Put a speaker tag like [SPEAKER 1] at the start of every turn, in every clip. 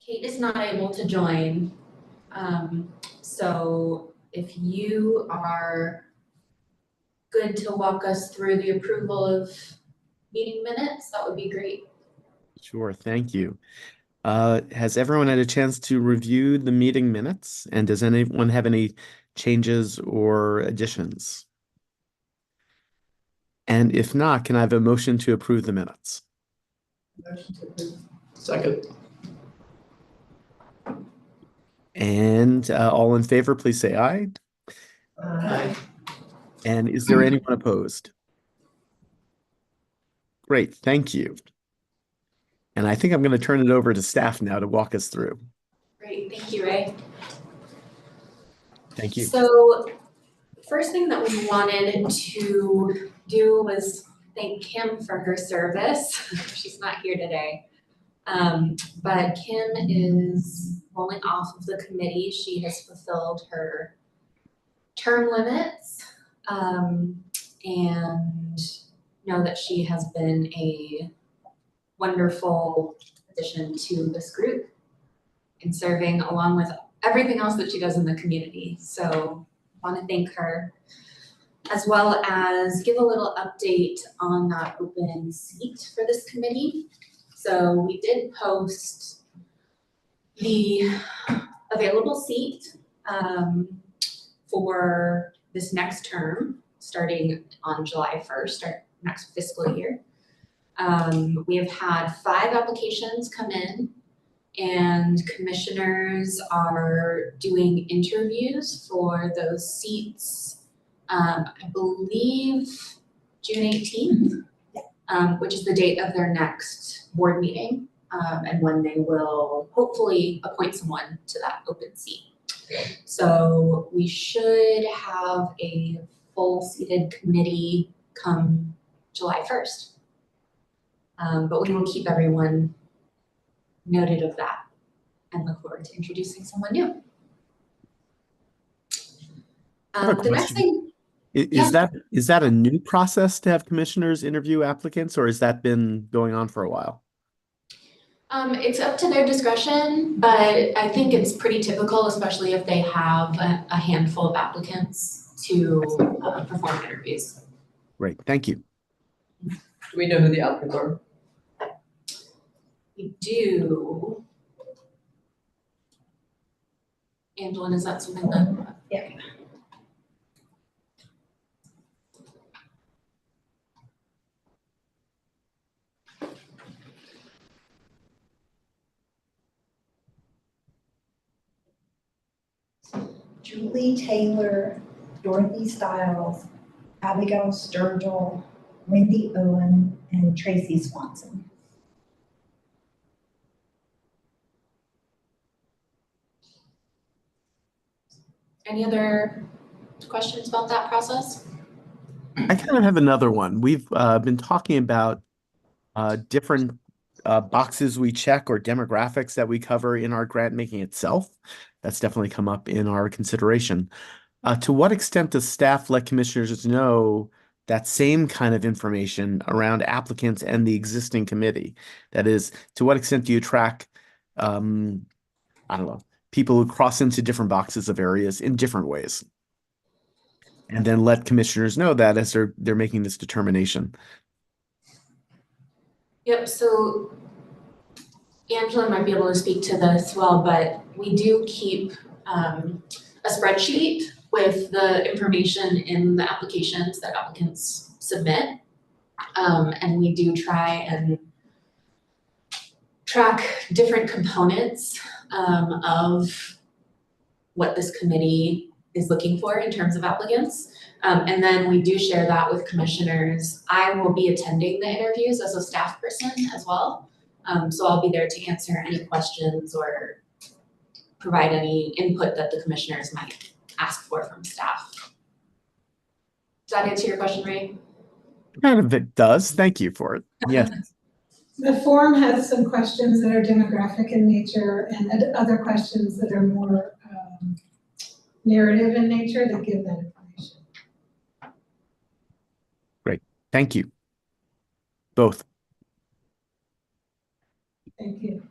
[SPEAKER 1] Kate is not able to join. So if you are good to walk us through the approval of meeting minutes, that would be great.
[SPEAKER 2] Sure, thank you. Has everyone had a chance to review the meeting minutes? And does anyone have any changes or additions? And if not, can I have a motion to approve the minutes?
[SPEAKER 3] Motion to approve. Second.
[SPEAKER 2] And all in favor, please say aye.
[SPEAKER 3] Aye.
[SPEAKER 2] And is there anyone opposed? Great, thank you. And I think I'm going to turn it over to staff now to walk us through.
[SPEAKER 1] Great, thank you, Ray.
[SPEAKER 2] Thank you.
[SPEAKER 1] So first thing that we wanted to do was thank Kim for her service. She's not here today. But Kim is rolling off of the committee. She has fulfilled her term limits, and know that she has been a wonderful addition to this group in serving along with everything else that she does in the community. So I want to thank her, as well as give a little update on that open seat for this committee. So we did post the available seat for this next term, starting on July 1st, our next fiscal year. We have had 5 applications come in, and commissioners are doing interviews for those seats, I believe June 18th, which is the date of their next board meeting, and when they will hopefully appoint someone to that open seat. So we should have a full seated committee come July 1st. But we will keep everyone noted of that and look forward to introducing someone new. The next thing.
[SPEAKER 2] Is that a new process to have commissioners interview applicants, or has that been going on for a while?
[SPEAKER 1] It's up to their discretion, but I think it's pretty typical, especially if they have a handful of applicants to perform interviews.
[SPEAKER 2] Great, thank you.
[SPEAKER 3] Do we know who the applicants are?
[SPEAKER 1] We do. Angela, is that something that?
[SPEAKER 4] Yeah. Julie Taylor, Dorothy Stiles, Abigail Sturgill, Wendy Owen, and Tracy Swanson.
[SPEAKER 1] Any other questions about that process?
[SPEAKER 2] I kind of have another one. We've been talking about different boxes we check or demographics that we cover in our grant making itself. That's definitely come up in our consideration. To what extent does staff let commissioners know that same kind of information around applicants and the existing committee? That is, to what extent do you track, I don't know, people who cross into different boxes of areas in different ways? And then let commissioners know that as they're making this determination.
[SPEAKER 1] Yep, so Angela might be able to speak to this well, but we do keep a spreadsheet with the information in the applications that applicants submit. And we do try and track different components of what this committee is looking for in terms of applicants. And then we do share that with commissioners. I will be attending the interviews as a staff person as well. So I'll be there to answer any questions or provide any input that the commissioners might ask for from staff. Does that answer your question, Ray?
[SPEAKER 2] Kind of it does. Thank you for it. Yes.
[SPEAKER 4] The form has some questions that are demographic in nature and other questions that are more narrative in nature that give that information.
[SPEAKER 2] Great. Thank you. Both.
[SPEAKER 4] Thank you.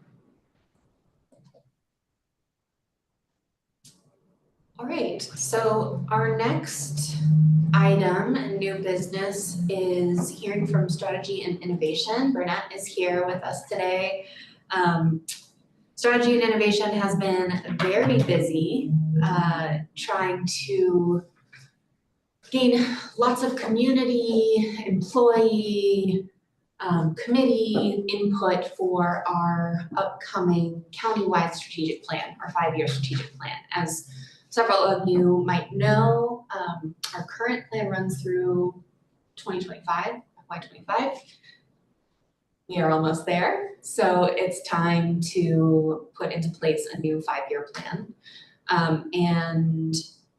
[SPEAKER 1] right, so our next item and new business is hearing from Strategy and Innovation. Burnett is here with us today. Strategy and Innovation has been very busy trying to gain lots of community, employee, committee input for our upcoming countywide strategic plan, our 5-year strategic plan. As several of you might know, our current plan runs through 2025, FY25. We are almost there, so it's time to put into place a new 5-year plan. And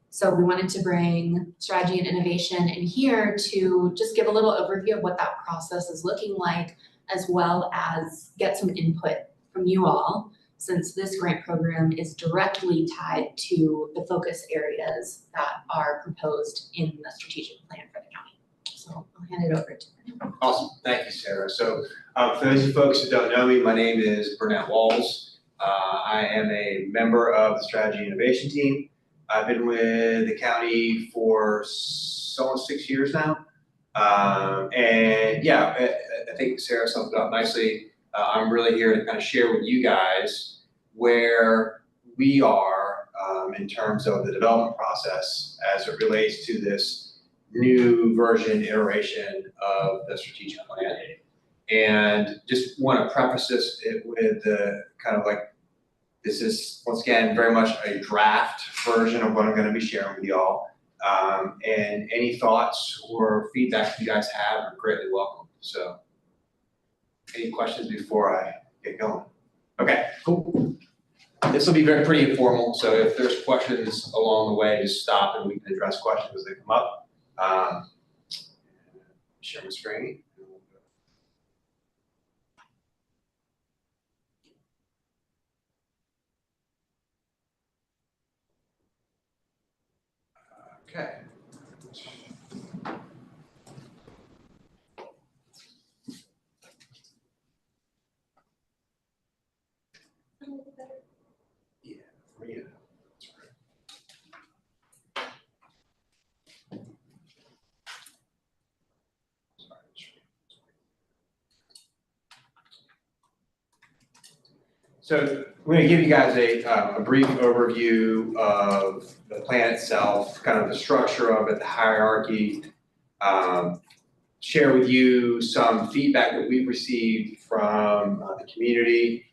[SPEAKER 1] so we wanted to bring Strategy and Innovation in here to just give a little overview of what that process is looking like, as well as get some input from you all, since this grant program is directly tied to the focus areas that are proposed in the strategic plan for the county. So I'll hand it over to Burnett.
[SPEAKER 5] Awesome, thank you, Sarah. So for those of you folks who don't know me, my name is Burnett Walls. I am a member of the Strategy and Innovation team. I've been with the county for almost 6 years now. And yeah, I think Sarah summed it up nicely. I'm really here to kind of share with you guys where we are in terms of the development process as it relates to this new version, iteration of the strategic plan. And just want to preface this with the kind of like, this is, once again, very much a draft version of what I'm going to be sharing with y'all. And any thoughts or feedback you guys have are greatly welcome. So any questions before I get going? Okay, cool. This will be pretty informal. So if there's questions along the way, just stop and we can address questions as they come up. Share my screen. Okay. Yeah, Maria. That's right. So we're going to give you guys a brief overview of the plan itself, kind of the structure of it, the hierarchy, share with you some feedback that we've received from the community,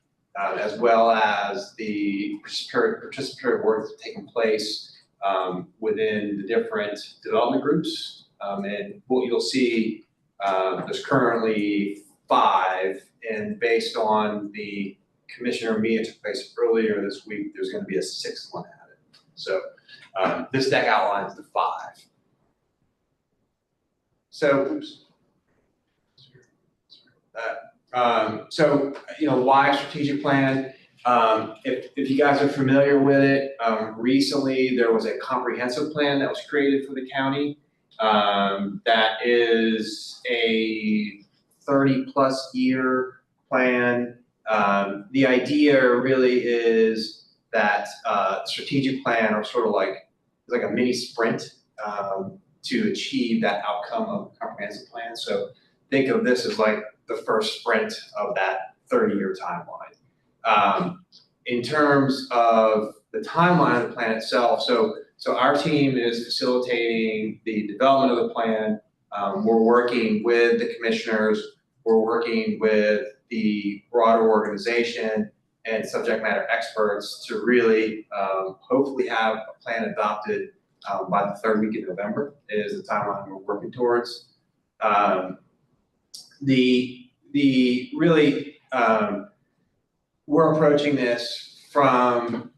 [SPEAKER 5] as well as the participatory work that's taking place within the different development groups. And what you'll see, there's currently 5, and based on the commissioner meeting took place earlier this week, there's going to be a 6th one added. So this deck outlines the 5. So, oops. So, you know, why strategic plan? If you guys are familiar with it, recently there was a comprehensive plan that was created for the county. That is a 30+ year plan. The idea really is that strategic plan are sort of like a mini sprint to achieve that outcome of the comprehensive plan. So think of this as like the first sprint of that 30-year timeline. In terms of the timeline of the plan itself, so our team is facilitating the development of the plan. We're working with the commissioners. We're working with the broader organization and subject matter experts to really hopefully have a plan adopted by the 3rd week of November is the timeline we're working towards. We're approaching this from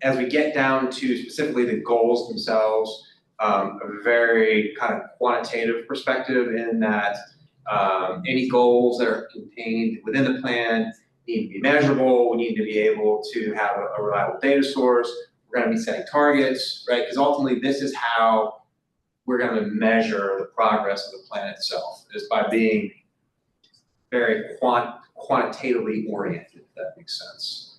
[SPEAKER 5] as we get down to specifically the goals themselves, a very kind of quantitative perspective in that any goals that are contained within the plan need to be measurable. We need to be able to have a reliable data source. We're going to be setting targets, right? Because ultimately this is how we're going to measure the progress of the plan itself, is by being very quantitatively oriented, if that makes sense.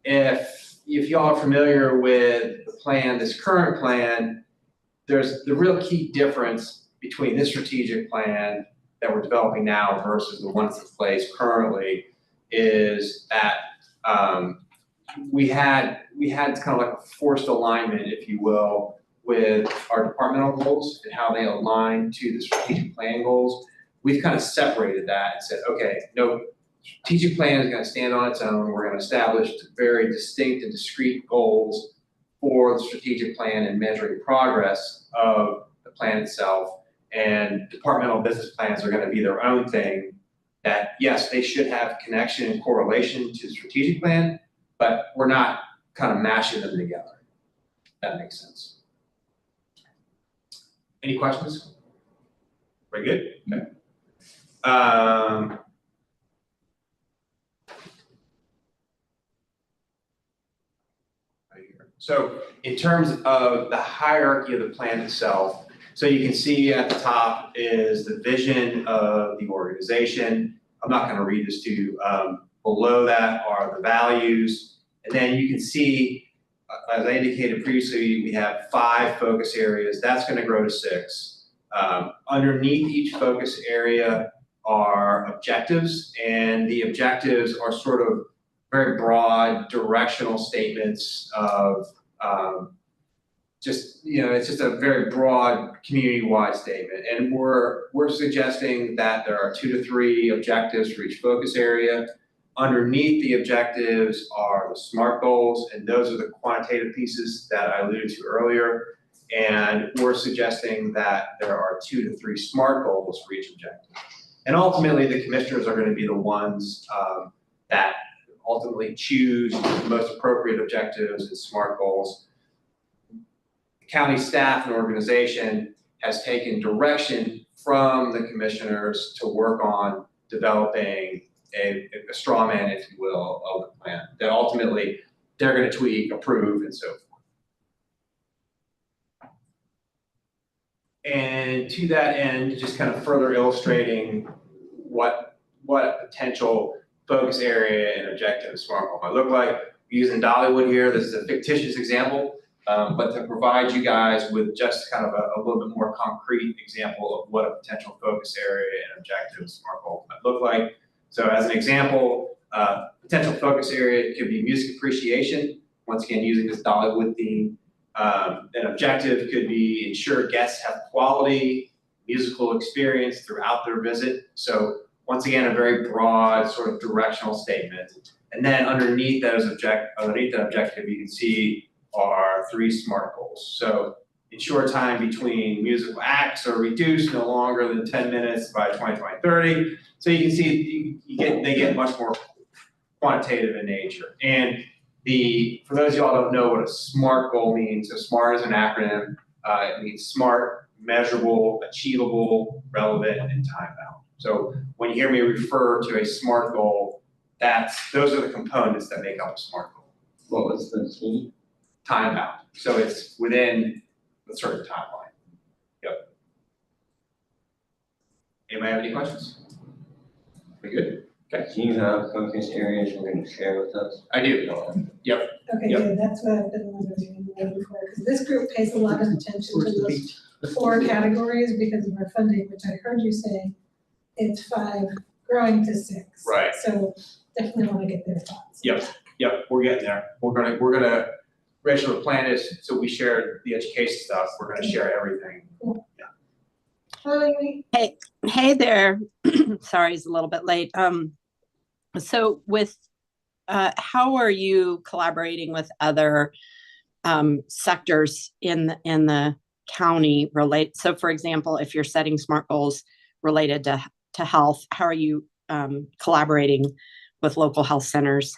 [SPEAKER 5] if y'all are familiar with the plan, this current plan, there's the real key difference between this strategic plan that we're developing now versus the one that's in place currently is that we had kind of like a forced alignment, if you will, with our departmental goals and how they align to the strategic plan goals. We've kind of separated that and said, okay, no, strategic plan is going to stand on its own. We're going to establish very distinct and discrete goals for the strategic plan and measuring progress of the plan itself. And departmental business plans are going to be their own thing that, yes, they should have connection and correlation to the strategic plan, but we're not kind of mashing them together. That makes sense. Any questions? Very good? Okay. So in terms of the hierarchy of the plan itself, so you can see at the top is the vision of the organization. I'm not going to read this to you. Below that are the values. And then you can see, as I indicated previously, we have 5 focus areas. That's going to grow to 6. Underneath each focus area are objectives, and the objectives are sort of very broad directional statements of just, you know, it's just a very broad community-wide statement. And we're suggesting that there are 2 to 3 objectives for each focus area. Underneath the objectives are the SMART goals, and those are the quantitative pieces that I alluded to earlier. And we're suggesting that there are 2 to 3 SMART goals for each objective. And ultimately, the commissioners are going to be the ones that ultimately choose the most appropriate objectives and SMART goals. The county staff and organization has taken direction from the commissioners to work on developing a straw man, if you will, of the plan that ultimately they're going to tweak, approve, and so forth. And to that end, just kind of further illustrating what a potential focus area and objective SMART goal might look like. We're using Dollywood here. This is a fictitious example, but to provide you guys with just kind of a little bit more concrete example of what a potential focus area and objective SMART goal might look like. So as an example, potential focus area could be music appreciation, once again using this Dollywood theme. An objective could be ensure guests have quality musical experience throughout their visit. So once again, a very broad sort of directional statement. And then underneath that objective, you can see are 3 SMART goals. So ensure time between musical acts are reduced no longer than 10 minutes by 2030. So you can see they get much more quantitative in nature. And for those of y'all who don't know what a SMART goal means, so SMART is an acronym. It means smart, measurable, achievable, relevant, and time-bound. So when you hear me refer to a SMART goal, those are the components that make up a SMART goal.
[SPEAKER 6] What was the T?
[SPEAKER 5] Time-bound. So it's within a certain timeline. Yep. Anybody have any questions? We good? Okay.
[SPEAKER 6] Do you have focus areas you're going to share with us?
[SPEAKER 5] I do. Yep.
[SPEAKER 4] Okay,
[SPEAKER 5] Yep.
[SPEAKER 4] good, that's what I've been wondering and waiting for, because this group pays a lot of attention to those 4 categories because of our funding, which I heard you say it's 5 growing to 6.
[SPEAKER 5] Right.
[SPEAKER 4] So definitely want to get their thoughts.
[SPEAKER 5] Yep. Yep. We're getting there. We're gonna. Rachel, the plan is so we shared the education stuff. We're gonna share everything.
[SPEAKER 4] Hi.
[SPEAKER 7] Hey there. Sorry, it's a little bit late. So with how are you collaborating with other sectors in the county relate? So for example, if you're setting SMART goals related to health, how are you collaborating with local health centers,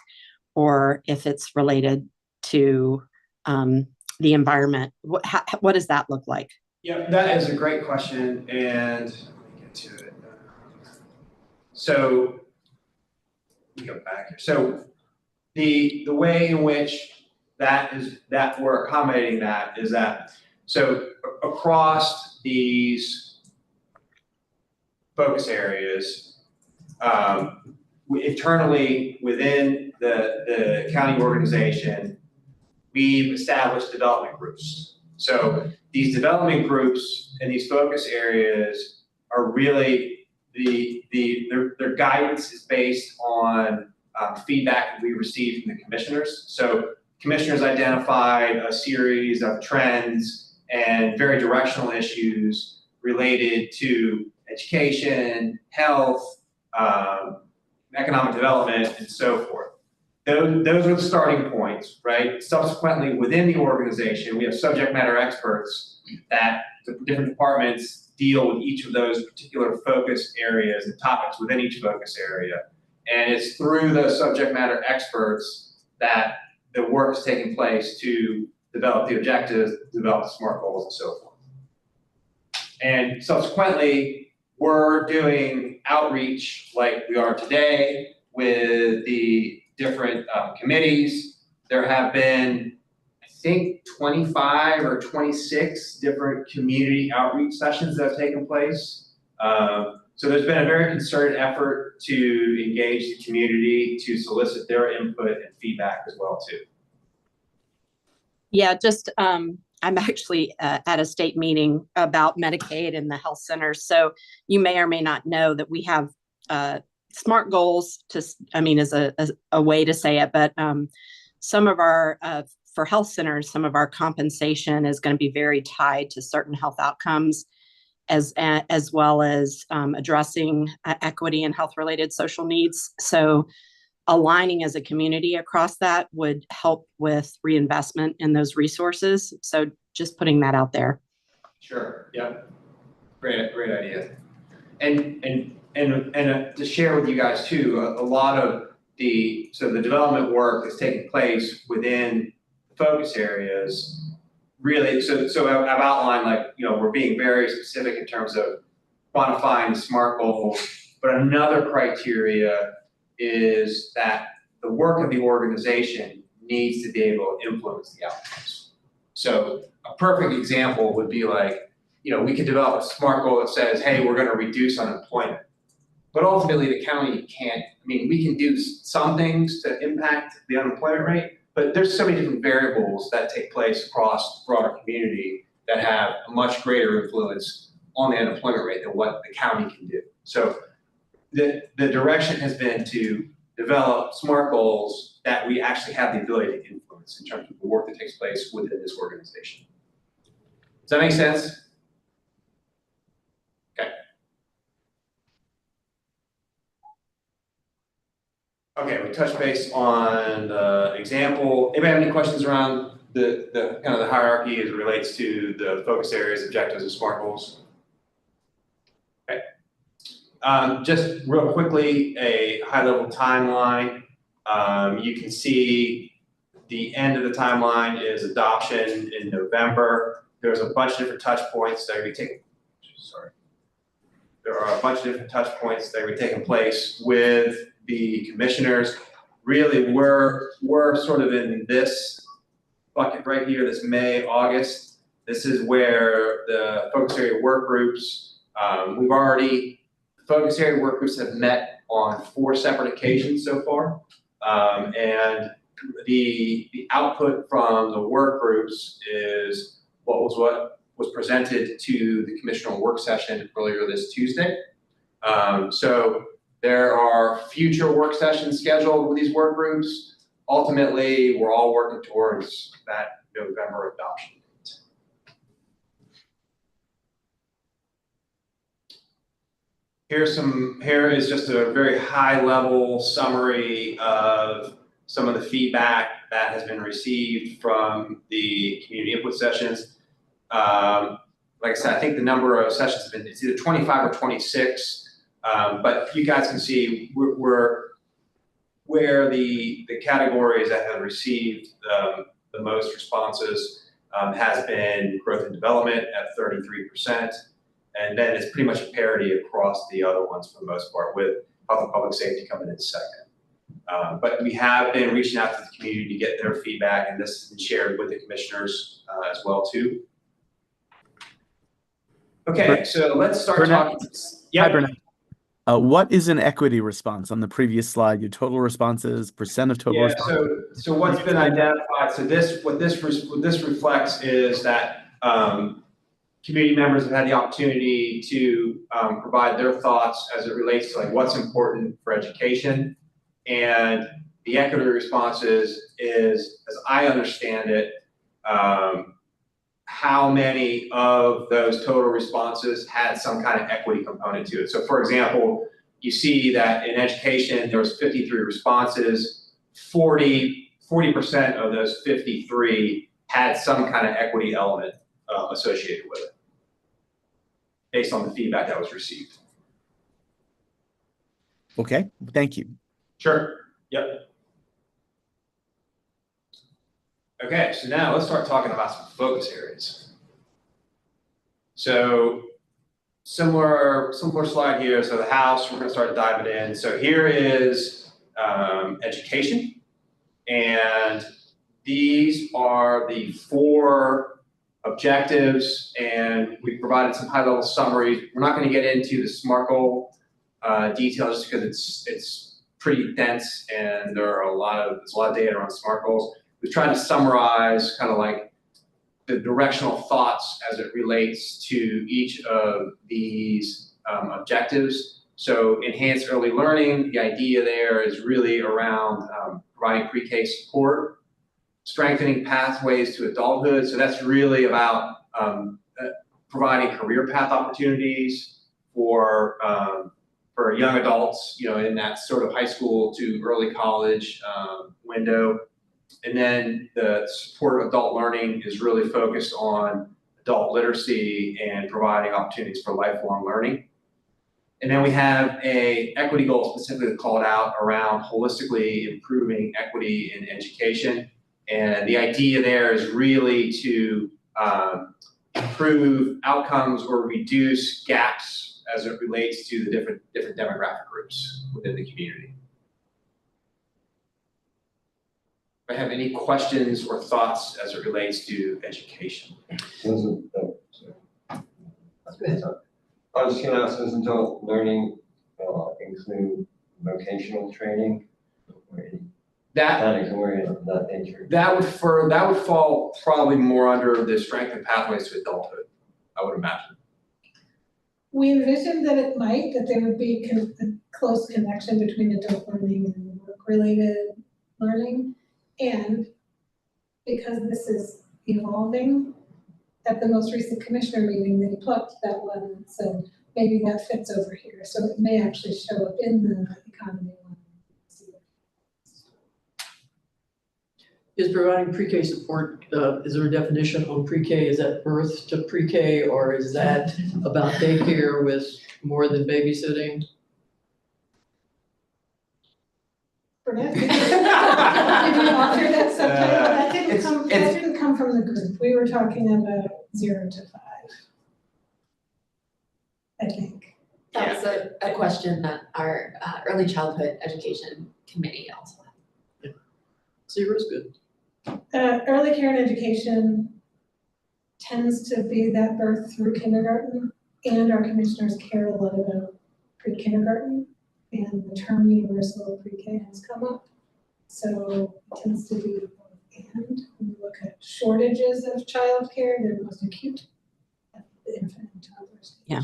[SPEAKER 7] or if it's related to the environment? What does that look like?
[SPEAKER 5] Yeah, that is a great question, and let me get to it. So let me go back here. So the way in which that we're accommodating that is that so across these focus areas, internally within the county organization, we've established development groups. So these development groups and these focus areas are really their guidance is based on feedback that we received from the commissioners. So commissioners identified a series of trends and very directional issues related to education, health, economic development, and so forth. Those are the starting points, right? Subsequently, within the organization, we have subject matter experts that the different departments deal with each of those particular focus areas and topics within each focus area. And it's through those subject matter experts that the work is taking place to develop the objectives, develop the SMART goals, and so forth. And subsequently, we're doing outreach like we are today with the different committees. There have been, I think, 25 or 26 different community outreach sessions that have taken place. So there's been a very concerted effort to engage the community, to solicit their input and feedback as well too.
[SPEAKER 7] Yeah, just I'm actually at a state meeting about Medicaid and the health centers. So you may or may not know that we have SMART goals is a way to say it, but some of our, for health centers, some of our compensation is going to be very tied to certain health outcomes as well as addressing equity and health related social needs. So aligning as a community across that would help with reinvestment in those resources. So just putting that out there.
[SPEAKER 5] Sure. Yeah. Great idea. And to share with you guys too, a lot of the development work that's taking place within the focus areas really, so I've outlined, like, we're being very specific in terms of quantifying the SMART goals, but another criteria is that the work of the organization needs to be able to influence the outcomes. So a perfect example would be like, we could develop a SMART goal that says, hey, we're going to reduce unemployment. But ultimately the county can't, we can do some things to impact the unemployment rate, but there's so many different variables that take place across the broader community that have a much greater influence on the unemployment rate than what the county can do. So the direction has been to develop SMART goals that we actually have the ability to influence in terms of the work that takes place within this organization. Does that make sense? Okay, we touched base on the example. Anybody have any questions around the kind of the hierarchy as it relates to the focus areas, objectives, and SMART goals? Okay. Just real quickly, a high-level timeline. You can see the end of the timeline is adoption in November. There's a bunch of different touch points that are taking. There are a bunch of different touch points that are taking place with the commissioners. Really, we're sort of in this bucket right here, this May, August. This is where the focus area work groups, the focus area work groups have met on 4 separate occasions so far. And the output from the work groups is what was presented to the commissioner work session earlier this Tuesday. So there are future work sessions scheduled with these work groups. Ultimately, we're all working towards that November adoption date. Here is just a very high level summary of some of the feedback that has been received from the community input sessions. Like I said, I think the number of sessions has been, it's either 25 or 26. But you guys can see where the categories that have received the most responses has been growth and development at 33%. And then it's pretty much a parity across the other ones for the most part, with health and public safety coming in second. But we have been reaching out to the community to get their feedback, and this has been shared with the commissioners as well too. Okay, so let's start talking.
[SPEAKER 2] Hi, Bernard. What is an equity response? On the previous slide, your total responses, percent of total
[SPEAKER 5] Yeah,
[SPEAKER 2] responses.
[SPEAKER 5] so what's been identified, what this reflects is that, community members have had the opportunity to, provide their thoughts as it relates to like what's important for education. And the equity responses is, as I understand it, how many of those total responses had some kind of equity component to it. So for example, you see that in education, there was 53 responses, 40% of those 53 had some kind of equity element associated with it, based on the feedback that was received.
[SPEAKER 2] Okay, thank you.
[SPEAKER 5] Sure, yep. Okay, so now let's start talking about some focus areas. So similar slide here. So the house, we're gonna start diving in. So here is education. And these are the 4 objectives, and we provided some high-level summaries. We're not gonna get into the SMART goal details just because it's pretty dense and there's a lot of data around SMART goals. We've tried to summarize kind of like the directional thoughts as it relates to each of these objectives. So enhanced early learning, the idea there is really around providing pre-K support, strengthening pathways to adulthood. So that's really about providing career path opportunities for young adults, in that sort of high school to early college window. And then the support of adult learning is really focused on adult literacy and providing opportunities for lifelong learning. And then we have a equity goal specifically called out around holistically improving equity in education. And the idea there is really to improve outcomes or reduce gaps as it relates to the different demographic groups within the community. If I have any questions or thoughts as it relates to education.
[SPEAKER 6] Doesn't, I was just gonna ask, does adult learning include vocational training or any planning or any of that nature?
[SPEAKER 5] That would fall probably more under the strength and pathways to adulthood, I would imagine.
[SPEAKER 4] We envisioned that it might, that there would be a close connection between adult learning and work-related learning. And because this is evolving, at the most recent commissioner meeting, they plucked that one and said, maybe that fits over here. So it may actually show up in the economy one.
[SPEAKER 3] Is providing pre-K support, is there a definition on pre-K? Is that birth to pre-K, or is that about daycare with more than babysitting?
[SPEAKER 4] Burnett, did you offer that subtitle? That didn't come from the group. We were talking about 0 to 5. I think.
[SPEAKER 1] That's a question that our early childhood education committee also had.
[SPEAKER 3] 0 is good.
[SPEAKER 4] Early care and education tends to be that birth through kindergarten, and our commissioners care a lot about pre-kindergarten, and the term universal pre-K has come up. So it tends to be both and. When we look at shortages of childcare, they're most acute at the infant and toddler stage.
[SPEAKER 7] Yeah.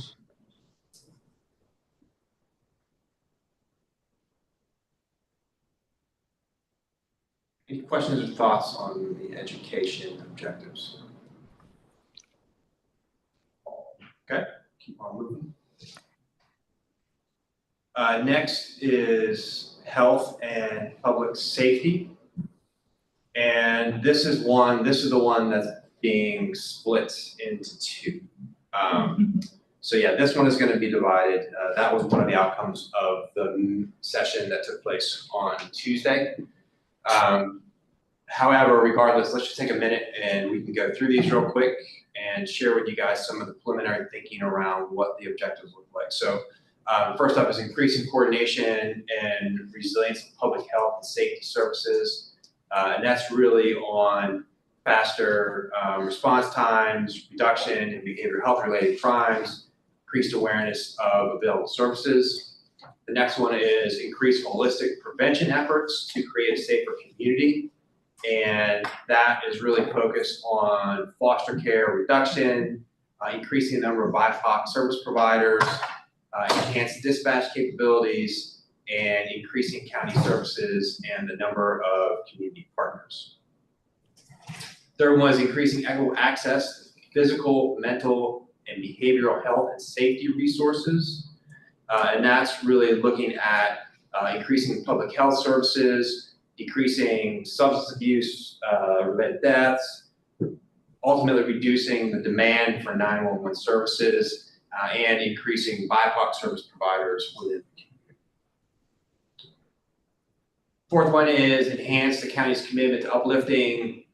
[SPEAKER 5] Any questions or thoughts on the education objectives? Okay, keep on moving. Next is health and public safety. And this is the one that's being split into 2. So yeah, this one is going to be divided. That was one of the outcomes of the session that took place on Tuesday. However, regardless, let's just take a minute and we can go through these real quick and share with you guys some of the preliminary thinking around what the objectives look like. So first up is increasing coordination and resilience of public health and safety services. And that's really on faster response times, reduction in behavioral health related crimes, increased awareness of available services. The next one is increase holistic prevention efforts to create a safer community. And that is really focused on foster care reduction, increasing the number of BIPOC service providers, enhanced dispatch capabilities, and increasing county services and the number of community partners. Third one is increasing equitable access to physical, mental, and behavioral health and safety resources. And that's really looking at increasing public health services, decreasing substance abuse related deaths, ultimately reducing the demand for 911 services, and increasing BIPOC service providers within the community. Fourth one is enhance the county's commitment to uplifting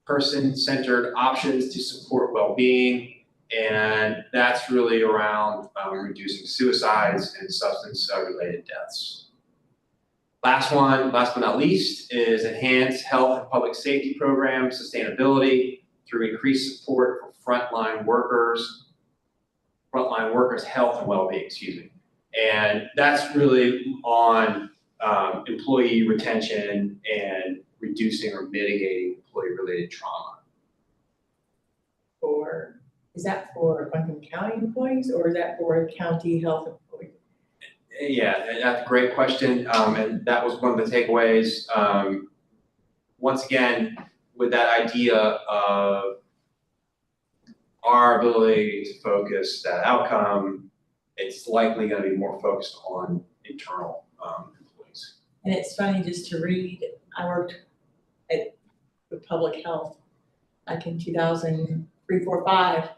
[SPEAKER 5] person-centered options to support well-being, and that's really around reducing suicides and substance-related deaths. Last but not least, is enhance health and public safety programs, sustainability through increased support for frontline workers' health and well-being, And that's really on employee retention and reducing or mitigating employee-related trauma.
[SPEAKER 8] Is that for Buncombe County employees or is that for county health employees?
[SPEAKER 5] Yeah, that's a great question, and that was one of the takeaways. Once again, with that idea of our ability to focus that outcome, it's likely going to be more focused on internal employees.
[SPEAKER 8] And it's funny just to read, I worked with public health like in 2003, 4, 5,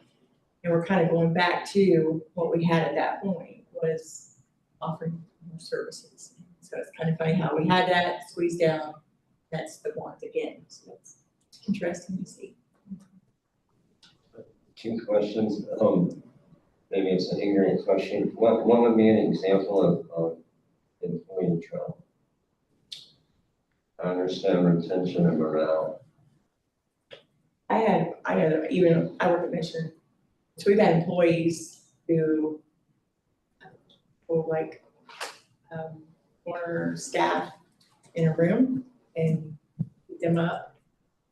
[SPEAKER 8] and we're kind of going back to what we had at that point was offering more services. So it's kind of funny how we had that squeezed down. That's the want again. So it's interesting to see.
[SPEAKER 6] 2 questions. Maybe it's an ignorant question. What would be an example of employee trauma? I understand retention and morale.
[SPEAKER 8] I work at Mission. So we've had employees who will corner staff in a room and pick them up,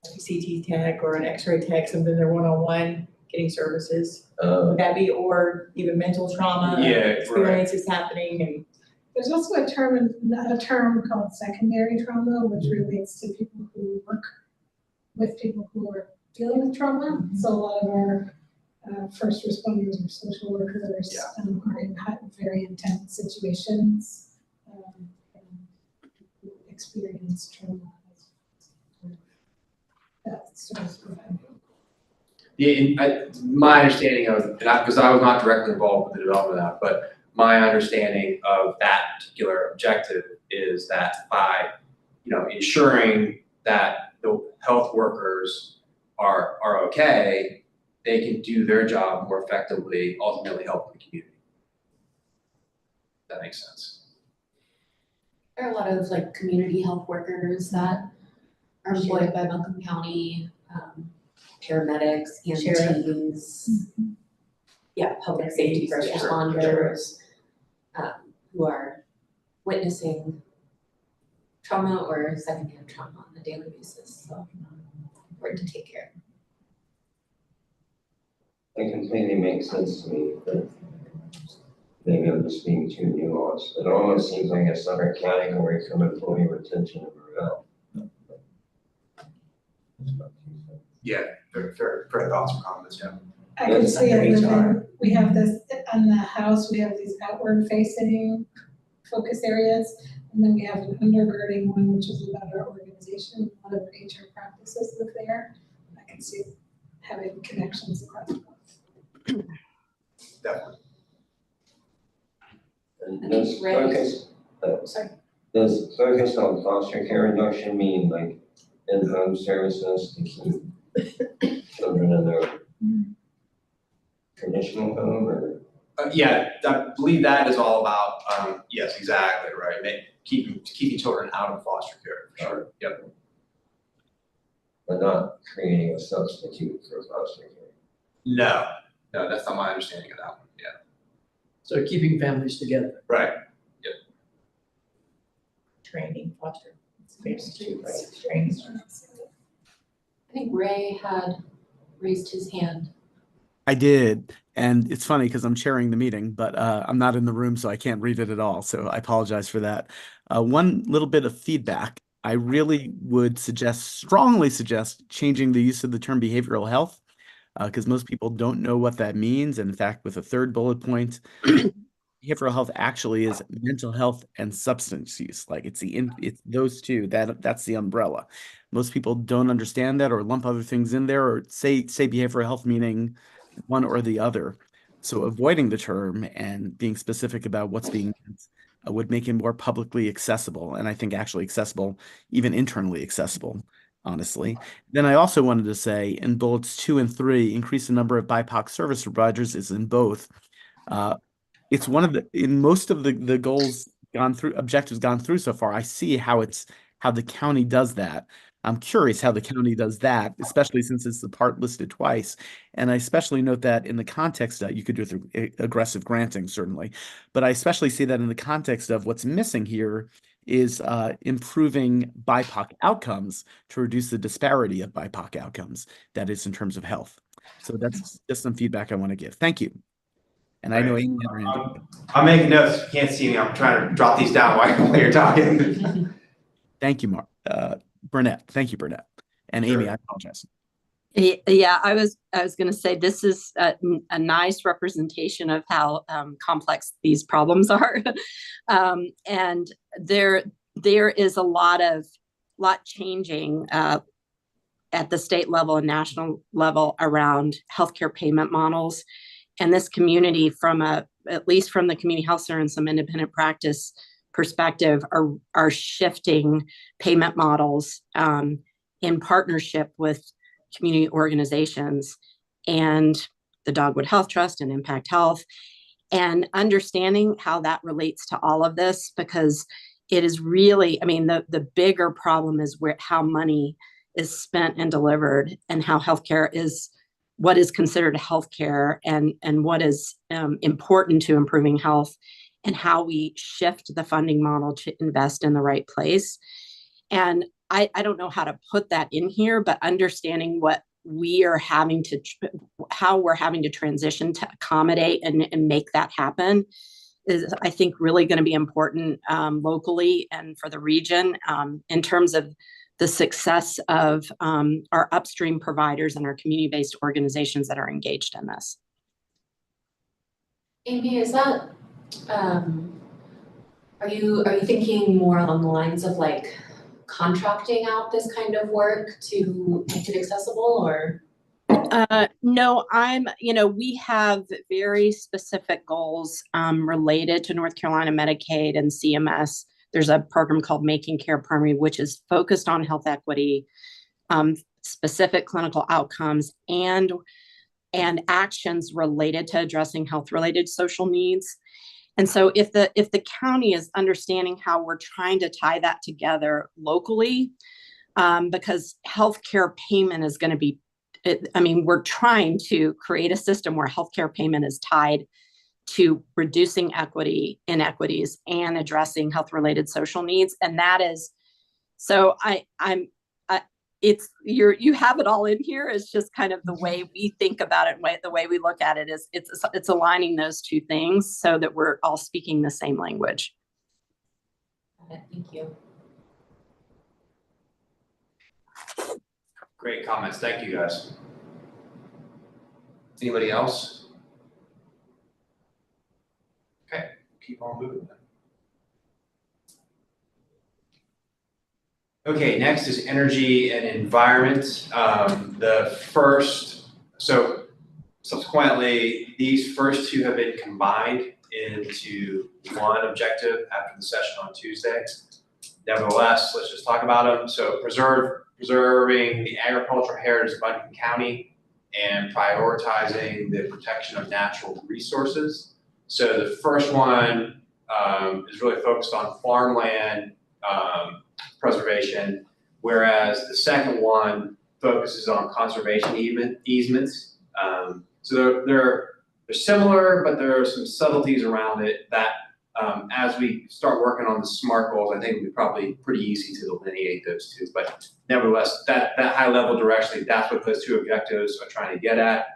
[SPEAKER 8] like a CT tech or an X-ray tech, something they're one-on-one getting services. Would that be, or even mental trauma experiences happening and.
[SPEAKER 4] There's also a term called secondary trauma, which relates to people who work with people who are dealing with trauma. So a lot of our first responders or social workers are in very intense situations and experience trauma. That's sort of
[SPEAKER 5] My understanding of, because I was not directly involved with the development of that, but my understanding of that particular objective is that by, ensuring that the health workers are okay, they can do their job more effectively, ultimately helping the community. That makes sense.
[SPEAKER 1] There are a lot of community health workers that are employed by Buncombe County, paramedics, EMTs, public safety first responders, who are witnessing trauma or secondhand trauma on a daily basis. So important to take care of.
[SPEAKER 6] It completely makes sense to me, but maybe I'm just being too nuanced. It almost seems like a separate category from employee retention and morale.
[SPEAKER 5] Yeah, fair thoughts and comments, yeah.
[SPEAKER 4] I can see it we have this, on the house, we have these outward facing focus areas. And then we have an undergirding one, which is about our organization, a lot of HR practices live there. I can see having connections across both.
[SPEAKER 5] Definitely.
[SPEAKER 6] And does focus on foster care reduction mean like in-home services to keep children in their traditional home, or?
[SPEAKER 5] I believe that is all about, yes, exactly, right, keeping children out of foster care, for sure, yep.
[SPEAKER 6] But not creating a substitute for foster care.
[SPEAKER 5] No, that's not my understanding of that one, yeah.
[SPEAKER 3] So keeping families together.
[SPEAKER 5] Right, yep.
[SPEAKER 8] training, foster phase 2, right, training.
[SPEAKER 1] I think Ray had raised his hand.
[SPEAKER 2] I did. And it's funny because I'm chairing the meeting, but I'm not in the room, so I can't read it at all. So I apologize for that. One little bit of feedback. I really would strongly suggest changing the use of the term behavioral health, because most people don't know what that means. And in fact, with a third bullet point, behavioral health actually is mental health and substance use. Like it's those two, that's the umbrella. Most people don't understand that or lump other things in there or say behavioral health meaning one or the other. So avoiding the term and being specific about what's being meant would make it more publicly accessible. And I think actually accessible, even internally accessible, honestly. Then I also wanted to say in bullets 2 and 3, increase the number of BIPOC service providers is in both. It's one of in most of the goals objectives gone through so far, I see how the county does that. I'm curious how the county does that, especially since it's the part listed twice. And I especially note that in the context that you could do it through aggressive granting, certainly. But I especially see that in the context of what's missing here is improving BIPOC outcomes to reduce the disparity of BIPOC outcomes, that is in terms of health. So that's just some feedback I want to give. Thank you. And I know Amy had her hand up.
[SPEAKER 5] I'm making notes. You can't see me. I'm trying to drop these down while you're talking.
[SPEAKER 2] Thank you, Mark. Burnett. Thank you, Burnett. And Amy, I apologize.
[SPEAKER 7] Yeah, I was going to say this is a nice representation of how complex these problems are, and there is a lot changing at the state level and national level around healthcare payment models, and this community, at least from the community health center and some independent practice perspective, are shifting payment models in partnership with community organizations and the Dogwood Health Trust and Impact Health, and understanding how that relates to all of this, because it is really, the bigger problem is how money is spent and delivered, and how healthcare is what is considered healthcare and what is important to improving health, and how we shift the funding model to invest in the right place. And I don't know how to put that in here, but understanding what we are how we're having to transition to accommodate and make that happen is, I think, really going to be important locally and for the region in terms of the success of our upstream providers and our community-based organizations that are engaged in this.
[SPEAKER 1] Amy, is that, are you thinking more along the lines of like contracting out this kind of work to make it accessible, or?
[SPEAKER 7] No, we have very specific goals related to North Carolina Medicaid and CMS. There's a program called Making Care Primary, which is focused on health equity, specific clinical outcomes, and actions related to addressing health-related social needs. And so if the county is understanding how we're trying to tie that together locally, because healthcare payment is going to be, we're trying to create a system where healthcare payment is tied to reducing inequities and addressing health-related social needs. And that is, so you have it all in here. It's just kind of the way we think about it, the way we look at it is it's aligning those two things so that we're all speaking the same language.
[SPEAKER 1] Thank you.
[SPEAKER 5] Great comments. Thank you, guys. Anybody else? Okay, keep on moving then. Okay, next is energy and environment. Subsequently, these first two have been combined into one objective after the session on Tuesday. Nevertheless, let's just talk about them. So preserving the agricultural heritage of Buncombe County and prioritizing the protection of natural resources. So the first one is really focused on farmland preservation, whereas the second one focuses on conservation easements. So they're similar, but there are some subtleties around it that as we start working on the SMART goals, I think it'll be probably pretty easy to delineate those two. But nevertheless, that high level direction, that's what those two objectives are trying to get at.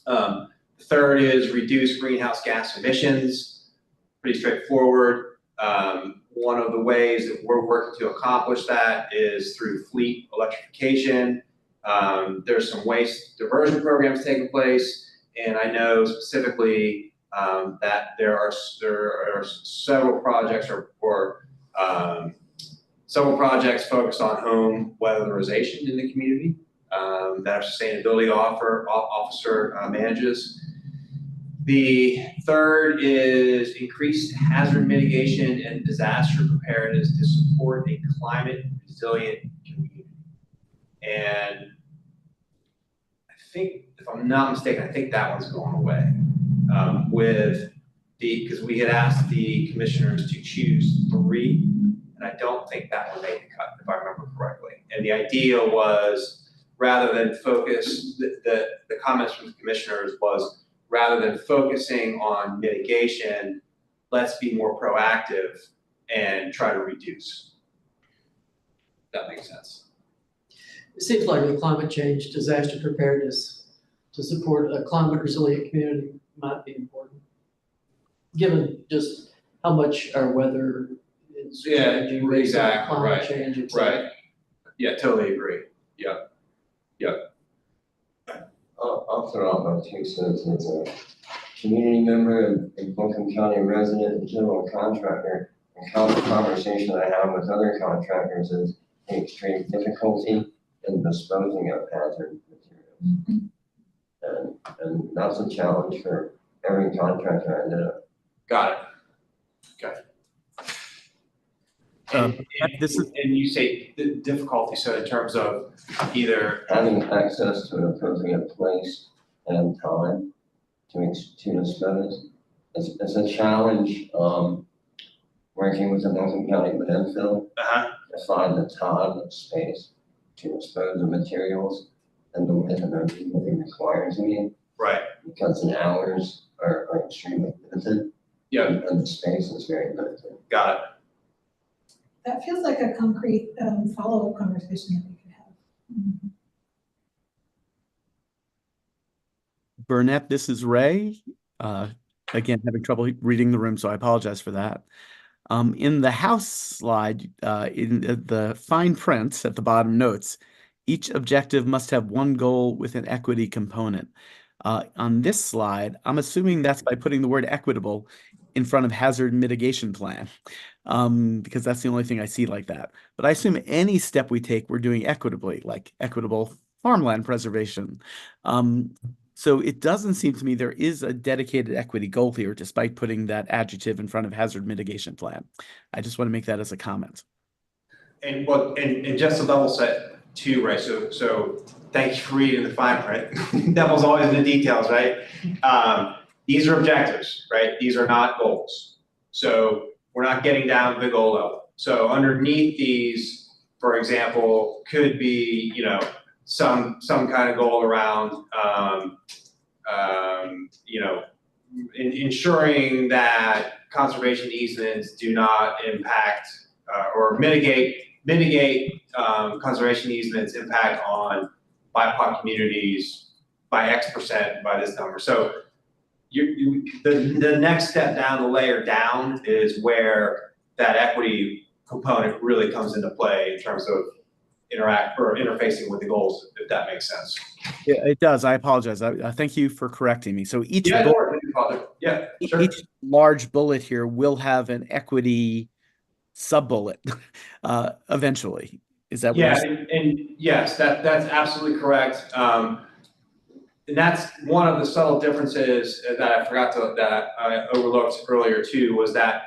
[SPEAKER 5] The third is reduce greenhouse gas emissions. Pretty straightforward. One of the ways that we're working to accomplish that is through fleet electrification. There's some waste diversion programs taking place, and I know specifically that there are several projects or several projects focused on home weatherization in the community that our sustainability officer manages. The third is increased hazard mitigation and disaster preparedness to support a climate resilient community. And I think, if I'm not mistaken, I think that one's going away because we had asked the commissioners to choose 3, and I don't think that one made the cut, if I remember correctly. And the idea was, rather than focus, the comments from the commissioners was, rather than focusing on mitigation, let's be more proactive and try to reduce. That makes sense.
[SPEAKER 3] It seems like with climate change, disaster preparedness to support a climate resilient community might be important, given just how much our weather is changing based on climate change.
[SPEAKER 5] Right. Yeah, totally agree. Yep.
[SPEAKER 6] I'll throw out my 2 cents as a community member, a Buncombe County resident, and general contractor. A common conversation I have with other contractors is the extreme difficulty in disposing of hazard materials. And that's a challenge for every contractor I know.
[SPEAKER 5] Got it. Okay. And you say the difficulty, so in terms of either
[SPEAKER 6] having access to an appropriate place and time to dispose. It's a challenge, working with the Buncombe County landfill to find the time and space to dispose of materials and the width and energy that they require to me.
[SPEAKER 5] Right.
[SPEAKER 6] Because the hours are extremely limited.
[SPEAKER 5] Yeah.
[SPEAKER 6] And the space is very limited.
[SPEAKER 5] Got it.
[SPEAKER 4] That feels like a concrete follow-up conversation that we could have.
[SPEAKER 2] Burnett, this is Ray. Again, having trouble reading the room, so I apologize for that. In the house slide, in the fine print at the bottom notes, each objective must have one goal with an equity component. On this slide, I'm assuming that's by putting the word equitable in front of hazard mitigation plan, because that's the only thing I see like that. But I assume any step we take, we're doing equitably, like equitable farmland preservation. So it doesn't seem to me there is a dedicated equity goal here, despite putting that adjective in front of hazard mitigation plan. I just want to make that as a comment.
[SPEAKER 5] And just to level set too, right? So thank you for reading the fine print. Devil's always in the details, right? These are objectives, right? These are not goals. So we're not getting down to the goal level. So underneath these, for example, could be, some kind of goal around, ensuring that conservation easements do not impact or mitigate conservation easements impact on BIPOC communities by X% by this number. So the next step down, the layer down, is where that equity component really comes into play in terms of interfacing with the goals, if that makes sense.
[SPEAKER 2] Yeah, it does. I apologize. I thank you for correcting me. So each
[SPEAKER 5] sure.
[SPEAKER 2] Each large bullet here will have an equity sub-bullet eventually. Is that what you're saying?
[SPEAKER 5] And yes, that's absolutely correct. And that's one of the subtle differences that I overlooked earlier too, was that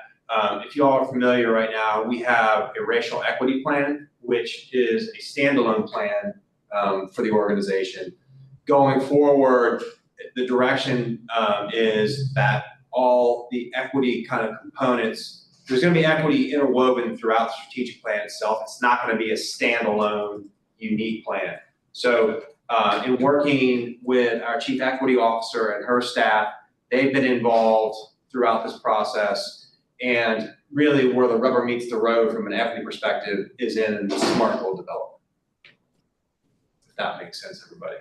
[SPEAKER 5] if you all are familiar right now, we have a racial equity plan, which is a standalone plan for the organization. Going forward, the direction is that all the equity kind of components, there's going to be equity interwoven throughout the strategic plan itself. It's not going to be a standalone, unique plan. So in working with our chief equity officer and her staff, they've been involved throughout this process And really where the rubber meets the road from an equity perspective is in smart goal development. If that makes sense, everybody.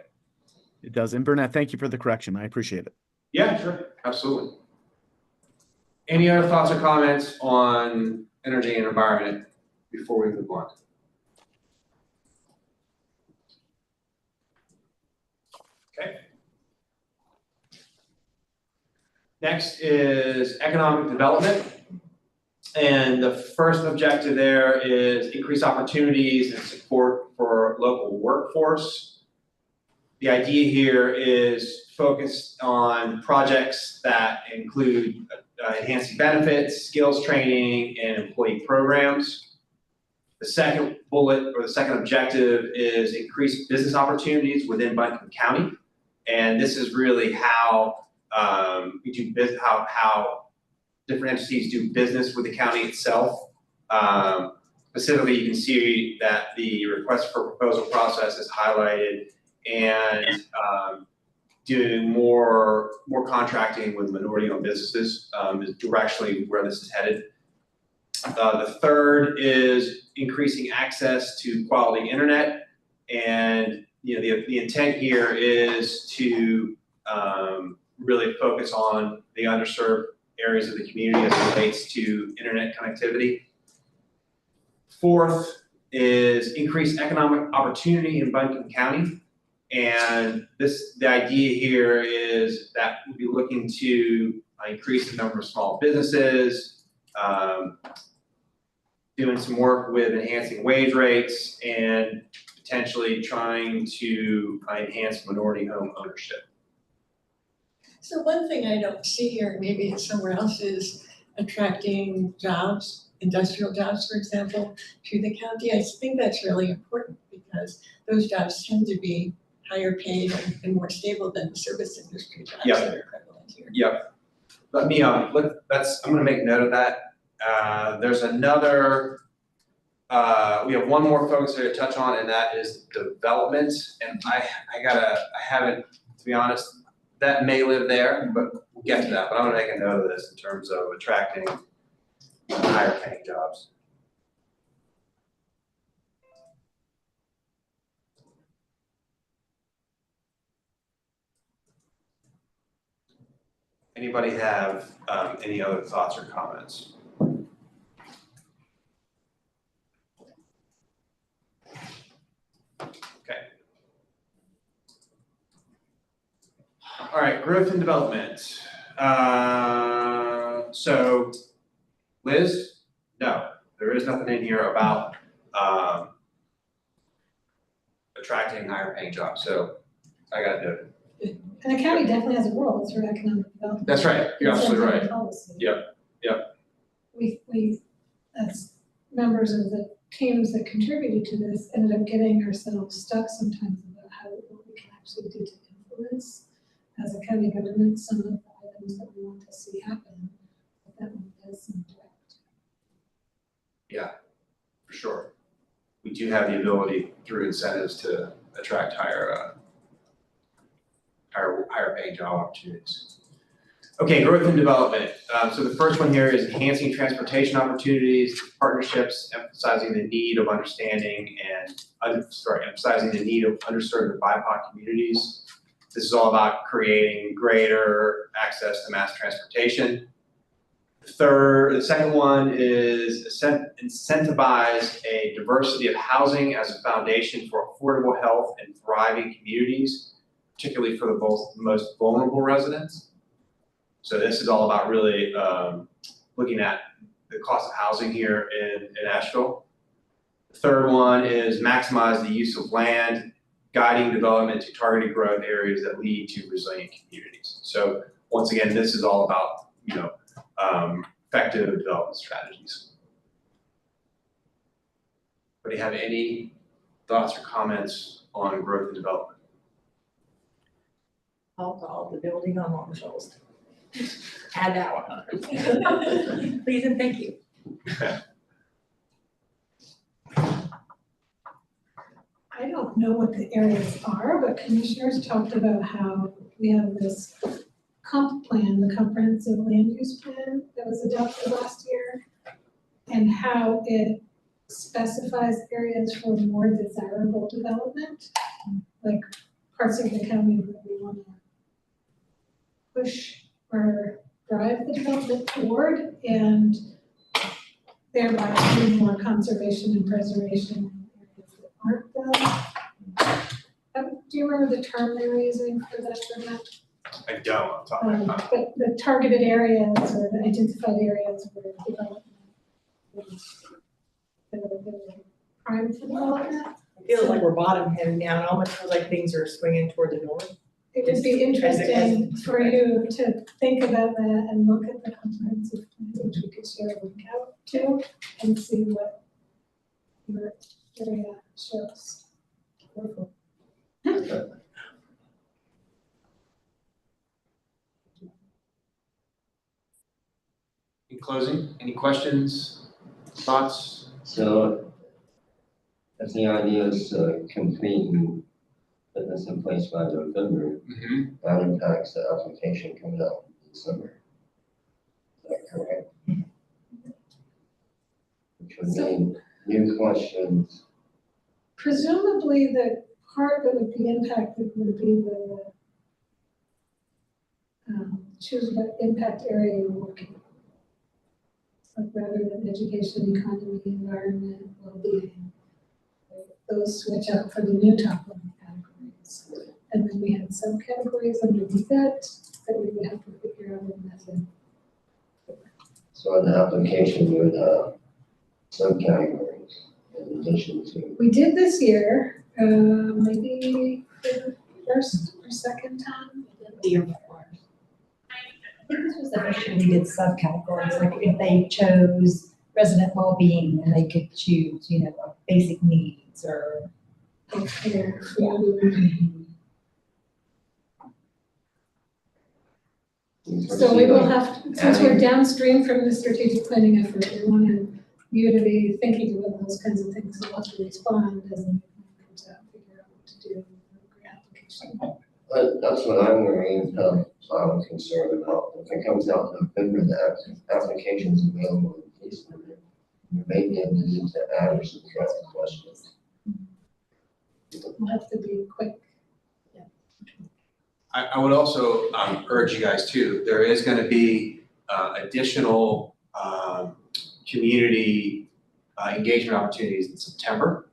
[SPEAKER 2] It does. And Burnett, thank you for the correction. I appreciate it.
[SPEAKER 5] Yeah, sure, absolutely. Any other thoughts or comments on energy and environment before we move on? Okay. Next is economic development. And the first objective there is increase opportunities and support for local workforce. The idea here is focused on projects that include enhancing benefits, skills training, and employee programs. The second bullet, or the second objective, is increase business opportunities within Buncombe County. And this is really how we do business, how different entities do business with the county itself. Specifically, you can see that the request for proposal process is highlighted, and doing more contracting with minority-owned businesses is directionally where this is headed. The third is increasing access to quality internet, and the intent here is to really focus on the underserved areas of the community as it relates to internet connectivity. Fourth is increase economic opportunity in Buncombe County. And the idea here is that we'll be looking to increase the number of small businesses, doing some work with enhancing wage rates, and potentially trying to enhance minority home ownership.
[SPEAKER 8] So one thing I don't see here, maybe it's somewhere else, is attracting jobs, industrial jobs, for example, to the county. I think that's really important because those jobs tend to be higher paid and more stable than the service industry jobs that are prevalent here.
[SPEAKER 5] Yep. Let me, I'm gonna make note of that. There's another, we have one more focus here to touch on, and that is development. And I haven't, to be honest, that may live there, but we'll get to that. But I'm gonna make a note of this in terms of attracting higher paying jobs. Anybody have any other thoughts or comments? Okay. All right, growth and development. So, Liz, no, there is nothing in here about attracting higher paying jobs. So I got to do it.
[SPEAKER 4] And the county definitely has a role through economic development.
[SPEAKER 5] That's right. You're absolutely right.
[SPEAKER 4] Policy.
[SPEAKER 5] Yep.
[SPEAKER 4] We, as members of the teams that contributed to this, ended up getting ourselves stuck sometimes about what we can actually do to influence as a county government some of the items that we want to see happen, but that one is indirect.
[SPEAKER 5] Yeah, for sure. We do have the ability through incentives to attract higher paying job opportunities. Okay, growth and development. So the first one here is enhancing transportation opportunities, partnerships, emphasizing the need of understanding and emphasizing the need of underserved and BIPOC communities. This is all about creating greater access to mass transportation. The second one is incentivize a diversity of housing as a foundation for affordable health and thriving communities, particularly for the most vulnerable residents. So this is all about really looking at the cost of housing here in Asheville. The third one is maximize the use of land, guiding development to targeted growth areas that lead to resilient communities. So once again, this is all about, effective development strategies. Anybody have any thoughts or comments on growth and development?
[SPEAKER 8] I'll call the building on Longshulls. Add that one. Please and thank you.
[SPEAKER 4] I don't know what the areas are, but commissioners talked about how we have this comp plan, the comprehensive land use plan that was adopted last year, and how it specifies areas for more desirable development, like parts of the county that we want to push or drive the development toward, and thereby do more conservation and preservation in areas that aren't done. Do you remember the term they were using for that?
[SPEAKER 5] I don't, I'm talking about.
[SPEAKER 4] But the targeted areas or the identified areas where development is prime for development.
[SPEAKER 8] It feels like we're bottom heading down, it almost feels like things are swinging toward the north.
[SPEAKER 4] It would be interesting for you to think about that and look at the comprehensive plan, which we could share a link out to, and see what your area shows.
[SPEAKER 5] In closing, any questions, thoughts?
[SPEAKER 6] So, if the idea is to complete and put this in place by November, that impacts the application coming out in December. Is that correct? Which would mean new questions.
[SPEAKER 4] Presumably, the part that would be impacted would be the choose what impact area you're working on. Like rather than education, economy, environment, well-being, those switch out for the new top level categories. And then we had subcategories underneath it that we would have to figure out a method.
[SPEAKER 6] So in the application, you would subcategories in addition to.
[SPEAKER 4] We did this year, maybe for the first or second time.
[SPEAKER 7] The year before.
[SPEAKER 9] I think this was the first year we did subcategories, like if they chose resident well-being, and they could choose, you know, like basic needs or.
[SPEAKER 4] Healthcare, food. So we will have, since we're downstream from the strategic planning effort, we want you to be thinking about those kinds of things, so we'll have to respond as the plan comes out, figure out what to do with the grant application.
[SPEAKER 6] But that's what I'm worried about, so I'm concerned about. If it comes out in November, the application's available in December, you may be able to use to add or subtract questions.
[SPEAKER 4] We'll have to be quick.
[SPEAKER 5] I would also urge you guys too, there is gonna be additional community engagement opportunities in September.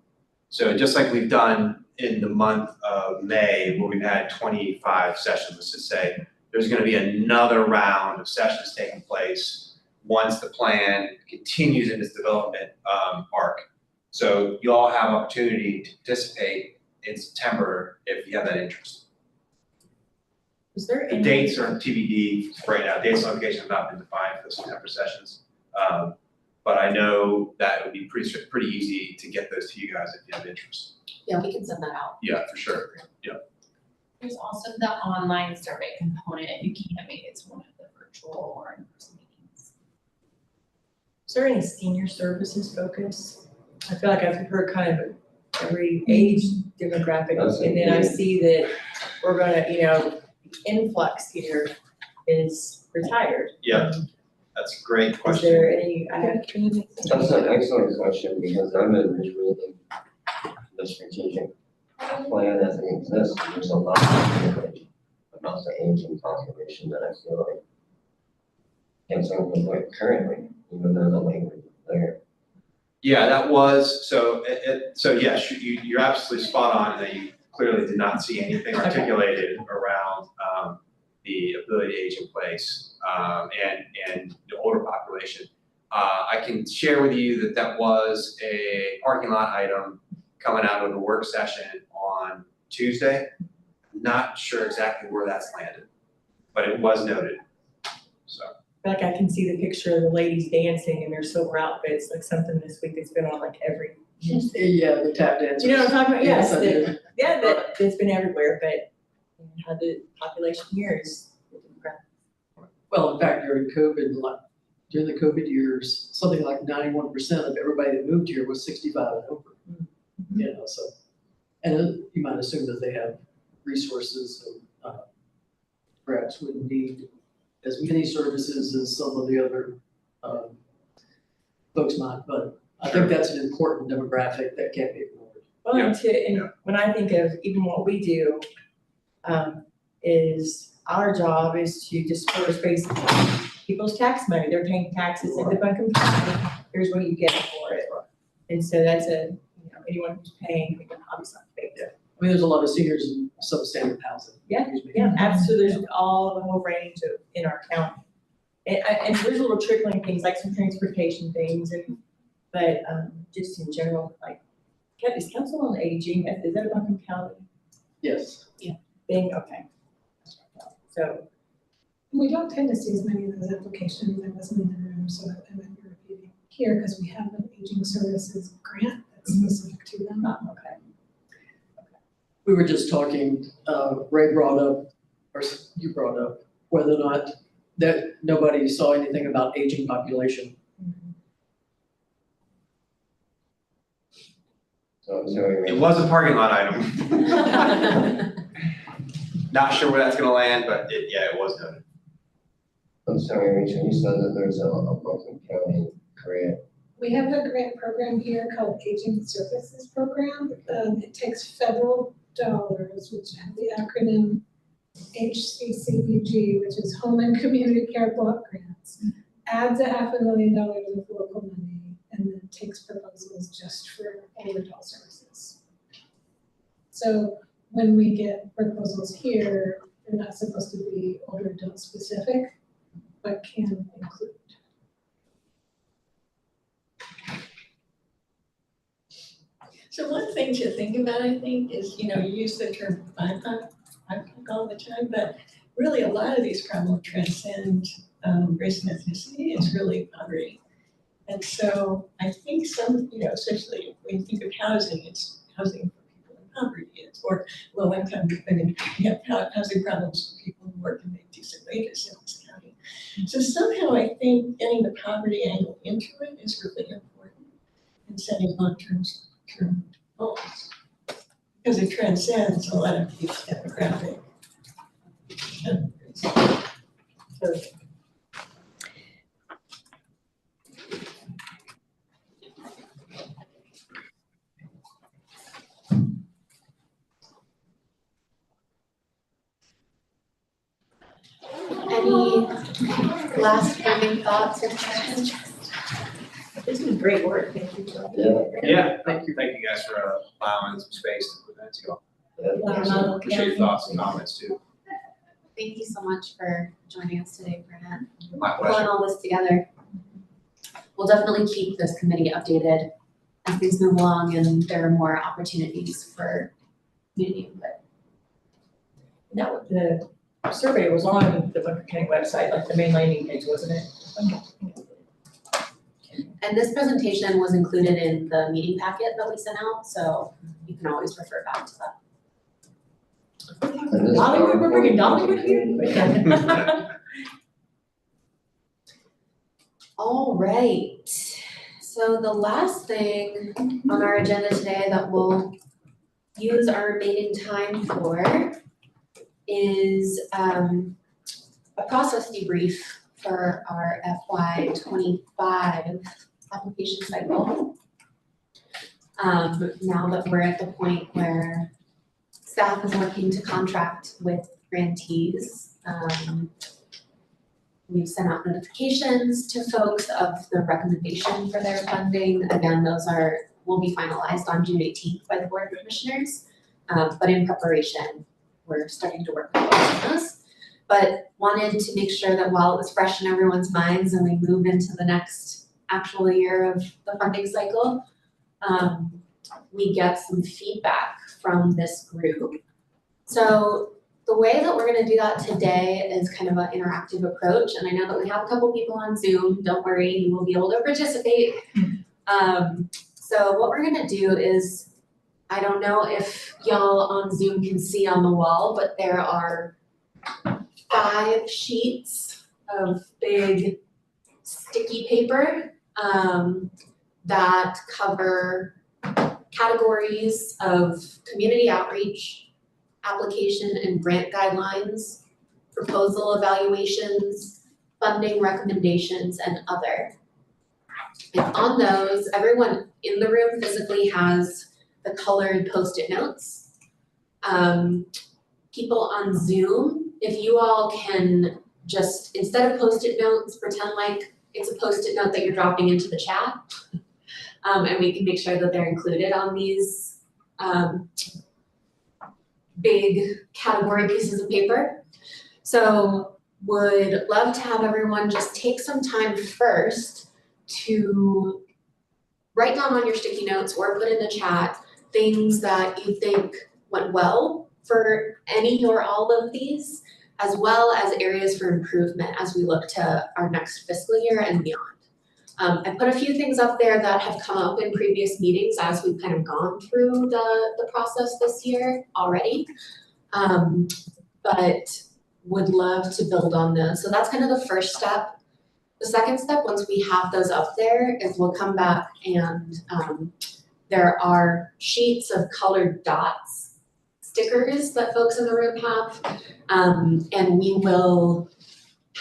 [SPEAKER 5] So just like we've done in the month of May, where we've had 25 sessions, let's just say, there's gonna be another round of sessions taking place once the plan continues in its development arc. So you all have opportunity to participate in September if you have that interest.
[SPEAKER 8] Is there
[SPEAKER 5] The
[SPEAKER 8] any?
[SPEAKER 5] dates are TBD right now, dates and locations have not been defined for the September sessions. But I know that it would be pretty easy to get those to you guys if you have interest.
[SPEAKER 1] Yeah, we can send that out.
[SPEAKER 5] Yeah, for sure.
[SPEAKER 10] There's also the online survey component if you can't make it to one of the virtual or in-person meetings.
[SPEAKER 8] Is there any senior services focus? I feel like I've heard kind of every age demographic, and then I see that we're gonna, you know, influx here is retired.
[SPEAKER 5] Yeah, that's a great
[SPEAKER 8] Is
[SPEAKER 5] question.
[SPEAKER 8] there any, I have.
[SPEAKER 6] That's an excellent question, because I've been reading the strategic plan as it exists, and there's a lot of information about the aging population that I feel like it's overlooked currently, even though the language is there.
[SPEAKER 5] Yeah, that was, so so yes, you're absolutely spot on that you clearly did not see anything articulated around the ability to age in place and the older population. I can share with you that was a parking lot item coming out of the work session on Tuesday. Not sure exactly where that's landed, but it was noted, so.
[SPEAKER 8] Like I can see the picture of the ladies dancing in their silver outfits, like something this week that's been on like every.
[SPEAKER 3] Yeah, the tap dancers.
[SPEAKER 8] You know what I'm talking about? Yes,
[SPEAKER 3] I
[SPEAKER 8] that-
[SPEAKER 3] do.
[SPEAKER 8] yeah, that's been everywhere, but how the population here is.
[SPEAKER 3] Well, in fact, during COVID, during the COVID years, something like 91% of everybody that moved here was 65 and over. You know, so, and you might assume that they have resources perhaps wouldn't need as many services as some of the other, folks might, but I think that's an important demographic that can't be ignored.
[SPEAKER 8] Well, and when I think of even what we do, is our job is to disperse basically people's tax money. They're paying taxes into Buncombe County. Here's what you get for it. And so that's anyone who's paying, we can obviously pay them.
[SPEAKER 3] I mean, there's a lot of seniors in substandard housing.
[SPEAKER 8] Yeah, yeah, absolutely. There's all the whole range in our county. And there's little trickling things like some transportation things but just in general, like, is Council on Aging, is that a Buncombe County
[SPEAKER 3] Yes.
[SPEAKER 8] thing? Okay. So,
[SPEAKER 4] We don't tend to see as many of those applications. I wasn't in the room, so I might be repeating here because we have an aging services grant that's specific to them.
[SPEAKER 8] okay.
[SPEAKER 3] We were just talking, Ray brought up, or you brought up, whether or not that nobody saw anything about aging population.
[SPEAKER 6] So
[SPEAKER 5] It was a parking lot item. Not sure where that's gonna land, but it was noted.
[SPEAKER 6] I'm sorry, Rachel, you said that there's a Buncombe County grant.
[SPEAKER 4] We have a grant program here called Aging Services Program. It takes federal dollars, which have the acronym HCCBG, which is Home and Community Care Block Grants, adds $500,000 of local money, and then takes proposals just for older adult services. So when we get proposals here, they're not supposed to be older adult specific, but can include.
[SPEAKER 11] So one thing to think about, I think, is, you use the term BIPOC all the time, but really a lot of these problems transcend race and ethnicity. It's really poverty. And so I think some, especially when you think of housing, it's housing for people in poverty. It's for low income, and you have housing problems for people who work and make decent wages in this county. So somehow I think getting the poverty angle into it is really important in setting long-term goals. Because it transcends a lot of these demographic. So,
[SPEAKER 1] Any last burning thoughts or questions?
[SPEAKER 8] this is great work. Thank you.
[SPEAKER 5] Yeah, thank you guys for allowing some space to present to you all. Appreciate your thoughts and comments too.
[SPEAKER 1] Thank you so much for joining us today, Brent.
[SPEAKER 5] My
[SPEAKER 1] Pulling
[SPEAKER 5] pleasure.
[SPEAKER 1] all this together. We'll definitely keep this committee updated as things move along and there are more opportunities for community input.
[SPEAKER 8] Now, the survey was on the Buncombe County website, like the main landing page, wasn't it?
[SPEAKER 1] And this presentation was included in the meeting packet that we sent out, so you can always refer back to that.
[SPEAKER 6] And this
[SPEAKER 8] Dollywood, we're bringing Dollywood
[SPEAKER 6] PowerPoint-
[SPEAKER 8] here?
[SPEAKER 1] All right, so the last thing on our agenda today that we'll use our remaining time for is a process debrief for our FY25 application cycle. Now that we're at the point where staff is working to contract with grantees, we've sent out notifications to folks of the recommendation for their funding. Again, those will be finalized on June 18th by the Board of Commissioners. But in preparation, we're starting to work with folks on this. But wanted to make sure that while it was fresh in everyone's minds and we move into the next actual year of the funding cycle, we get some feedback from this group. So the way that we're gonna do that today is kind of an interactive approach, and I know that we have a couple people on Zoom, don't worry, you will be able to participate. So what we're gonna do is, I don't know if y'all on Zoom can see on the wall, but there are 5 sheets of big sticky paper that cover categories of community outreach, application and grant guidelines proposal evaluations, funding recommendations, and other. And on those, everyone in the room physically has the colored Post-it notes. People on Zoom, if you all can just, instead of Post-it notes, pretend like it's a Post-it note that you're dropping into the chat. And we can make sure that they're included on these big category pieces of paper. So would love to have everyone just take some time first to write down on your sticky notes or put in the chat things that you think went well for any or all of these, as well as areas for improvement as we look to our next fiscal year and beyond. I put a few things up there that have come up in previous meetings as we've kind of gone through the process this year already. But would love to build on those. So that's kind of the first step. The second step, once we have those up there, is we'll come back and there are sheets of colored dots, stickers that folks in the room have. And we will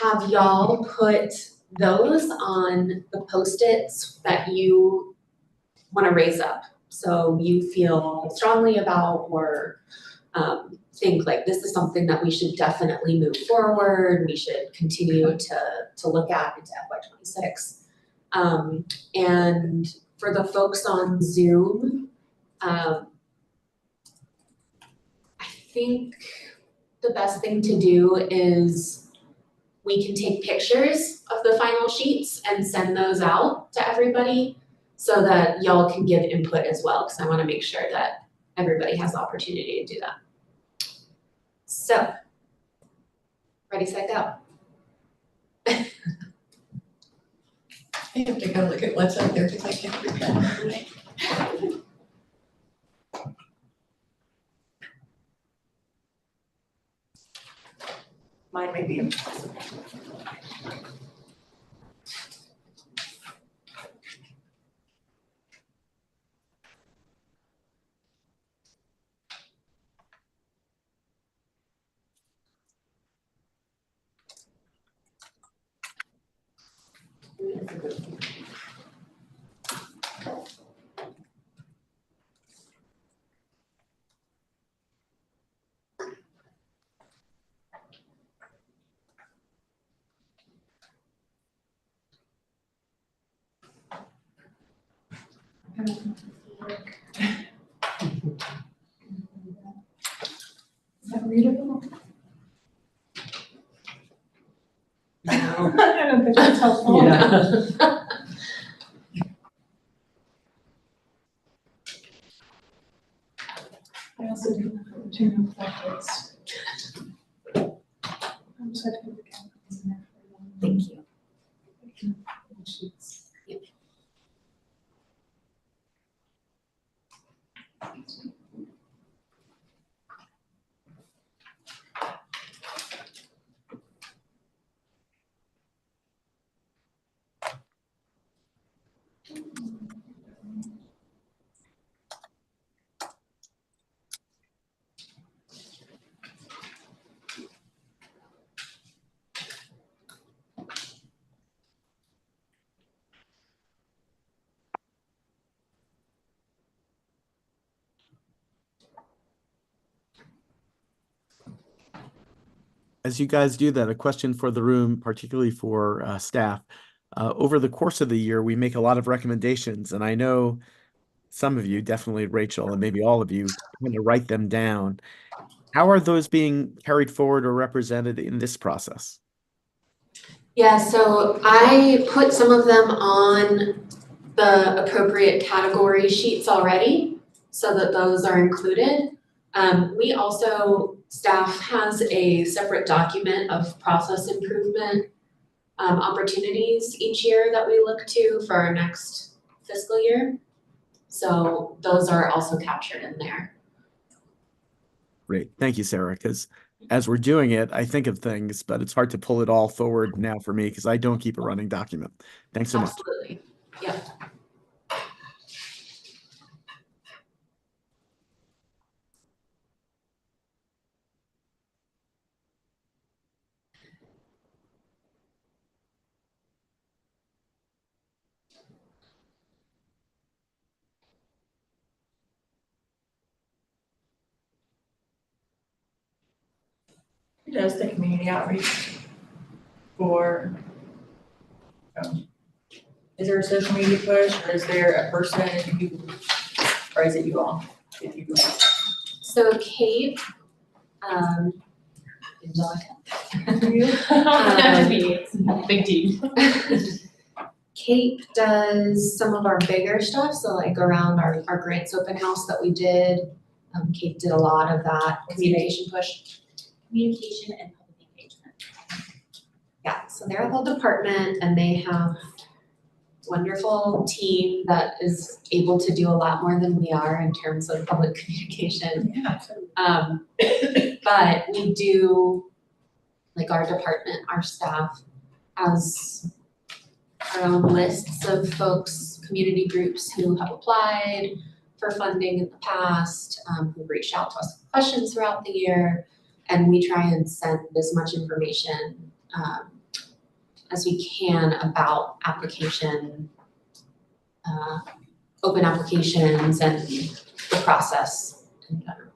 [SPEAKER 1] have y'all put those on the Post-its that you want to raise up. So you feel strongly about or think like this is something that we should definitely move forward, we should continue to look at into FY26. And for the folks on Zoom, I think the best thing to do is we can take pictures of the final sheets and send those out to everybody so that y'all can give input as well, because I want to make sure that everybody has the opportunity to do that. So, ready, set, go.
[SPEAKER 11] I have to go look at what's up there because I can't read that. Mine may be impossible.
[SPEAKER 4] Is that readable?
[SPEAKER 1] No.
[SPEAKER 4] I don't think that's helpful.
[SPEAKER 3] Yeah.
[SPEAKER 4] I also do have two new projects. I'm sorry to put the chemicals in there for them.
[SPEAKER 1] Thank you.
[SPEAKER 4] Sheets.
[SPEAKER 2] As you guys do that, a question for the room, particularly for staff. Over the course of the year, we make a lot of recommendations, and I know some of you, definitely Rachel, and maybe all of you, kind of write them down. How are those being carried forward or represented in this process?
[SPEAKER 1] Yeah, so I put some of them on the appropriate category sheets already so that those are included. We also, staff has a separate document of process improvement opportunities each year that we look to for our next fiscal year. So those are also captured in there.
[SPEAKER 2] Great. Thank you, Sarah, because as we're doing it, I think of things, but it's hard to pull it all forward now for me because I don't keep a running document. Thanks so much.
[SPEAKER 1] Absolutely, yeah.
[SPEAKER 8] does the community outreach for, is there a social media push, or is there a person who, or is it you all? If you
[SPEAKER 1] So Kate, Angelica.
[SPEAKER 10] Not just me, it's a big team.
[SPEAKER 1] Kate does some of our bigger stuff, so like around our grants open house that we did. Kate did a lot of that communication push.
[SPEAKER 10] Communication and public engagement.
[SPEAKER 1] Yeah, so they're a whole department and they have wonderful team that is able to do a lot more than we are in terms of public communication.
[SPEAKER 8] Yeah.
[SPEAKER 1] But we do, like our department, our staff has our own lists of folks, community groups who have applied for funding in the past, who've reached out to us with questions throughout the year. And we try and send as much information as we can about application, open applications and the process in general.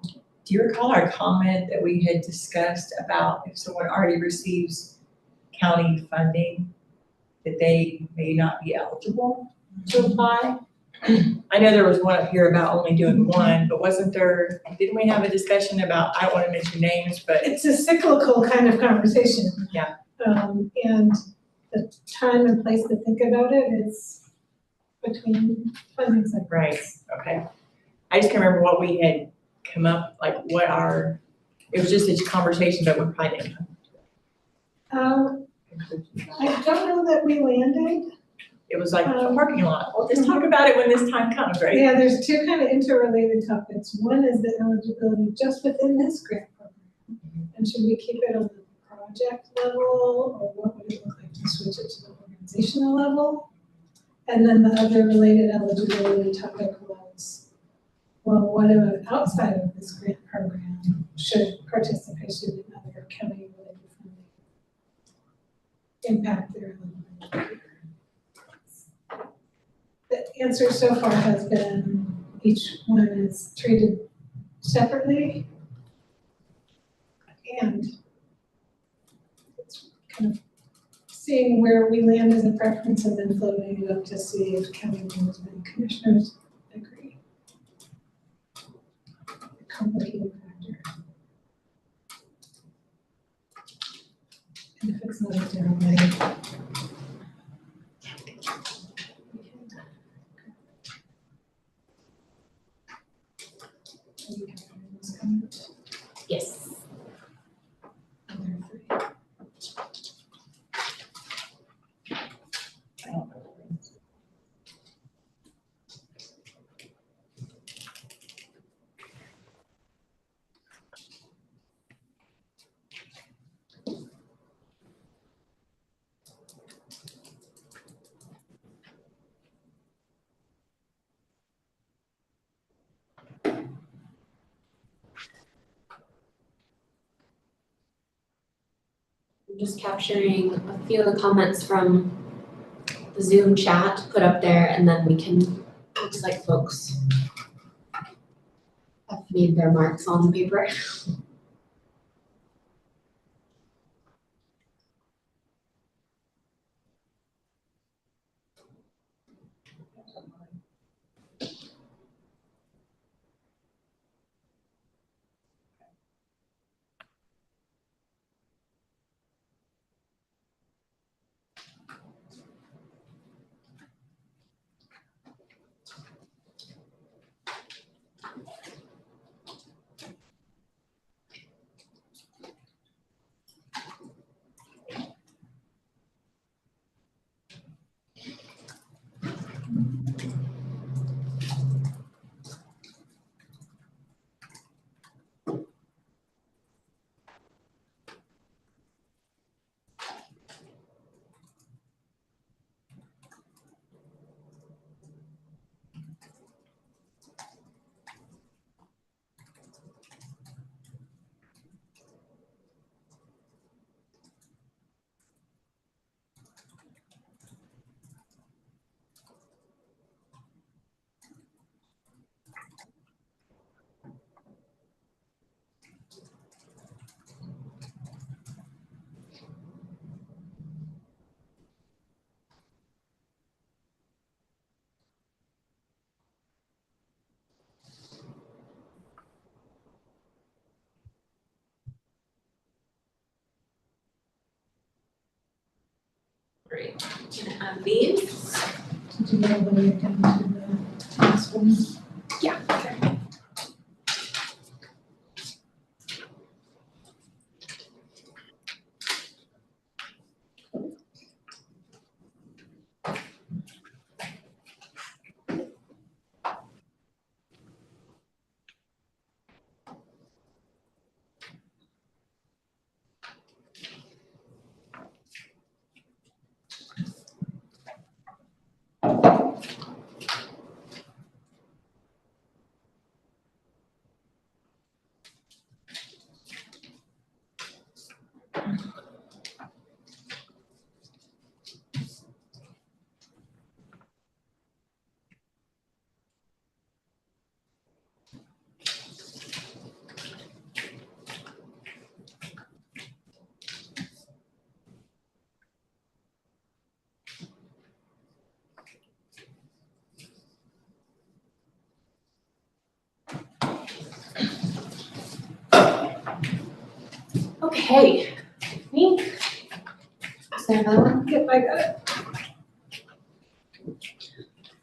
[SPEAKER 8] Do you recall our comment that we had discussed about if someone already receives county funding, that they may not be eligible to apply? I know there was one up here about only doing one, but wasn't there, didn't we have a discussion about, I don't wanna mention names, but
[SPEAKER 4] It's a cyclical kind of conversation.
[SPEAKER 8] Yeah.
[SPEAKER 4] And the time and place to think about it is between funding cycles.
[SPEAKER 8] right, okay. I just can't remember what we had come up, like what our, it was just a conversation, but we're probably didn't.
[SPEAKER 4] I don't know that we landed.
[SPEAKER 8] It was like a parking lot. Well, just talk about it when this time comes, right?
[SPEAKER 4] Yeah, there's two kind of interrelated topics. One is the eligibility just within this grant program. And should we keep it on the project level, or what would it look like to switch it to the organizational level? And then the other related eligibility topic was, well, what about outside of this grant program? Should participation in other county-related funding impact their eligibility? The answer so far has been each one is treated separately. And it's kind of seeing where we land as a preference and then floating it up to see if county members and commissioners agree. Complicated factor. And if it's not a different way.
[SPEAKER 1] Yes. I'm just capturing a few of the comments from the Zoom chat, put up there, and then we can, looks like folks have made their marks on the paper. Alright, gonna add these.
[SPEAKER 4] Did you know when you come to the next one?
[SPEAKER 1] Yeah. Okay, I think. Is there another one?
[SPEAKER 4] Yep, I got it.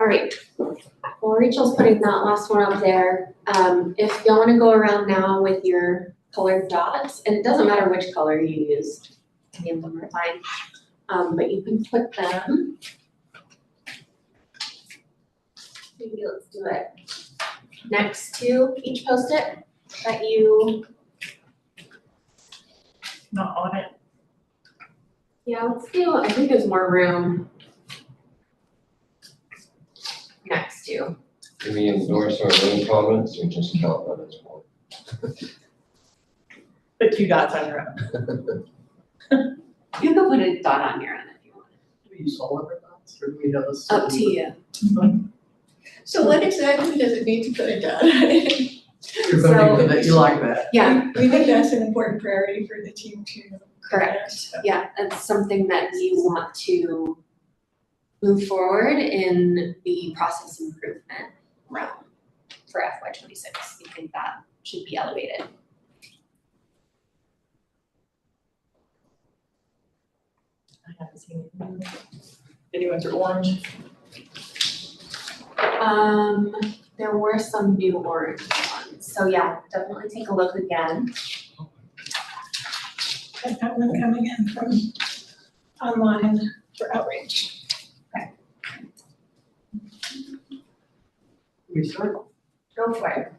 [SPEAKER 1] All right, well, Rachel's putting that last one up there. If y'all wanna go around now with your colored dots, and it doesn't matter which color you use, any of them are fine. But you can put them. Maybe let's do it next to each Post-it that you,
[SPEAKER 10] Not on it.
[SPEAKER 1] yeah, let's do, I think there's more room next to.
[SPEAKER 6] Do we endorse our own comments or just count them as one?
[SPEAKER 10] The 2 dots on your own.
[SPEAKER 1] You can put a dot on your end if you want.
[SPEAKER 3] Do we use all of our dots, or do we have a?
[SPEAKER 1] Up to you.
[SPEAKER 11] So what exactly does it mean to put a dot on it?
[SPEAKER 3] You're voting for that, you like that.
[SPEAKER 1] Yeah,
[SPEAKER 11] We think that's an important priority for the team to.
[SPEAKER 1] correct. Yeah, that's something that you want to move forward in the process improvement realm for FY '26. We think that should be elevated.
[SPEAKER 10] I haven't seen it. Anyone's are orange.
[SPEAKER 1] There were some new orange ones, so yeah, definitely take a look again.
[SPEAKER 4] I've got one coming in from online for outreach.
[SPEAKER 3] We start.
[SPEAKER 1] Go for it.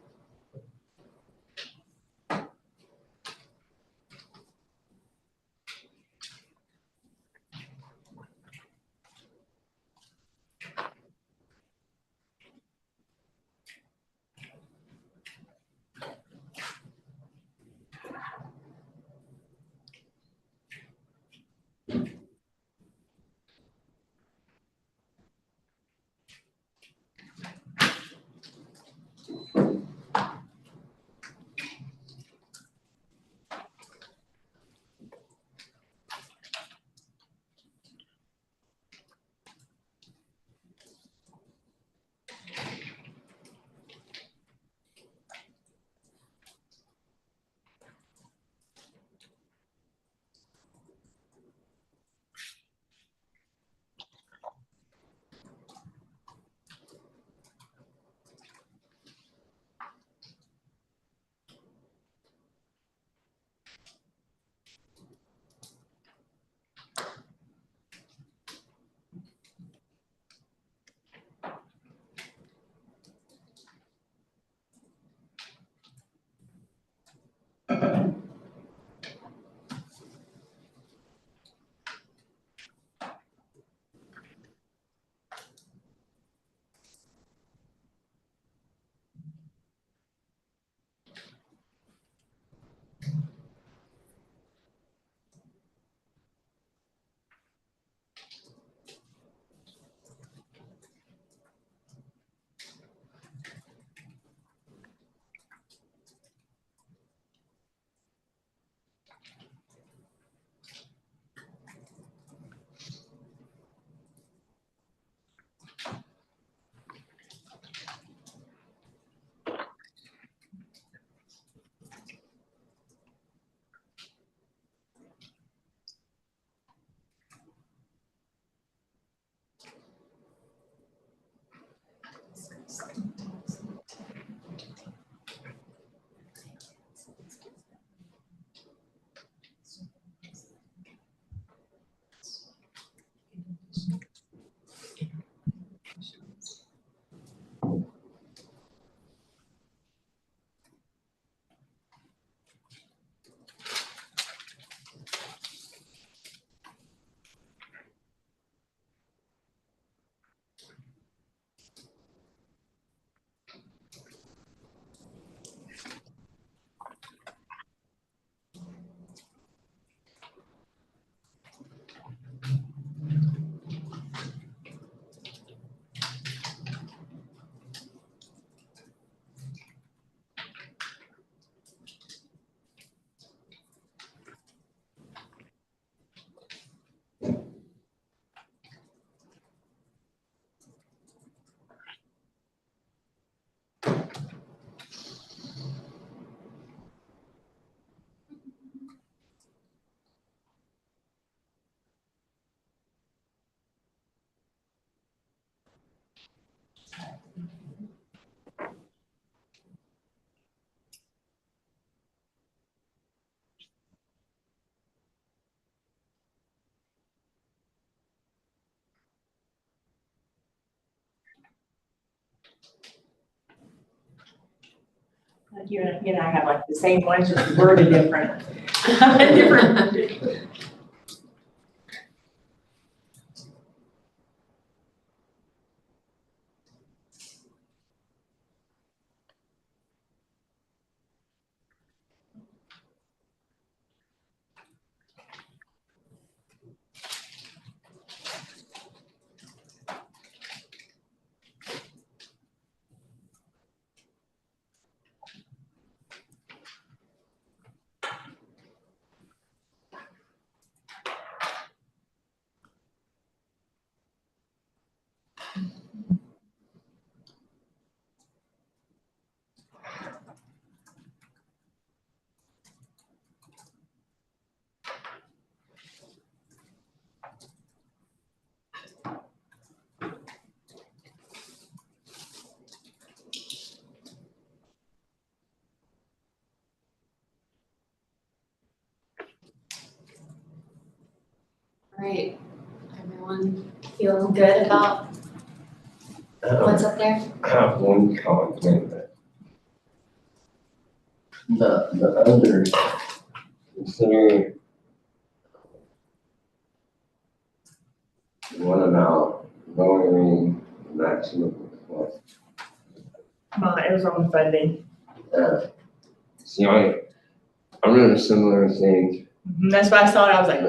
[SPEAKER 8] You and I have like the same ones, just worded different. Different.
[SPEAKER 1] Alright, everyone feel good about what's up there?
[SPEAKER 6] I have one comment that the other, considering one about lowering the maximum request.
[SPEAKER 8] It was on funding.
[SPEAKER 6] See, I'm doing a similar thing.
[SPEAKER 8] That's why I saw it, I was like,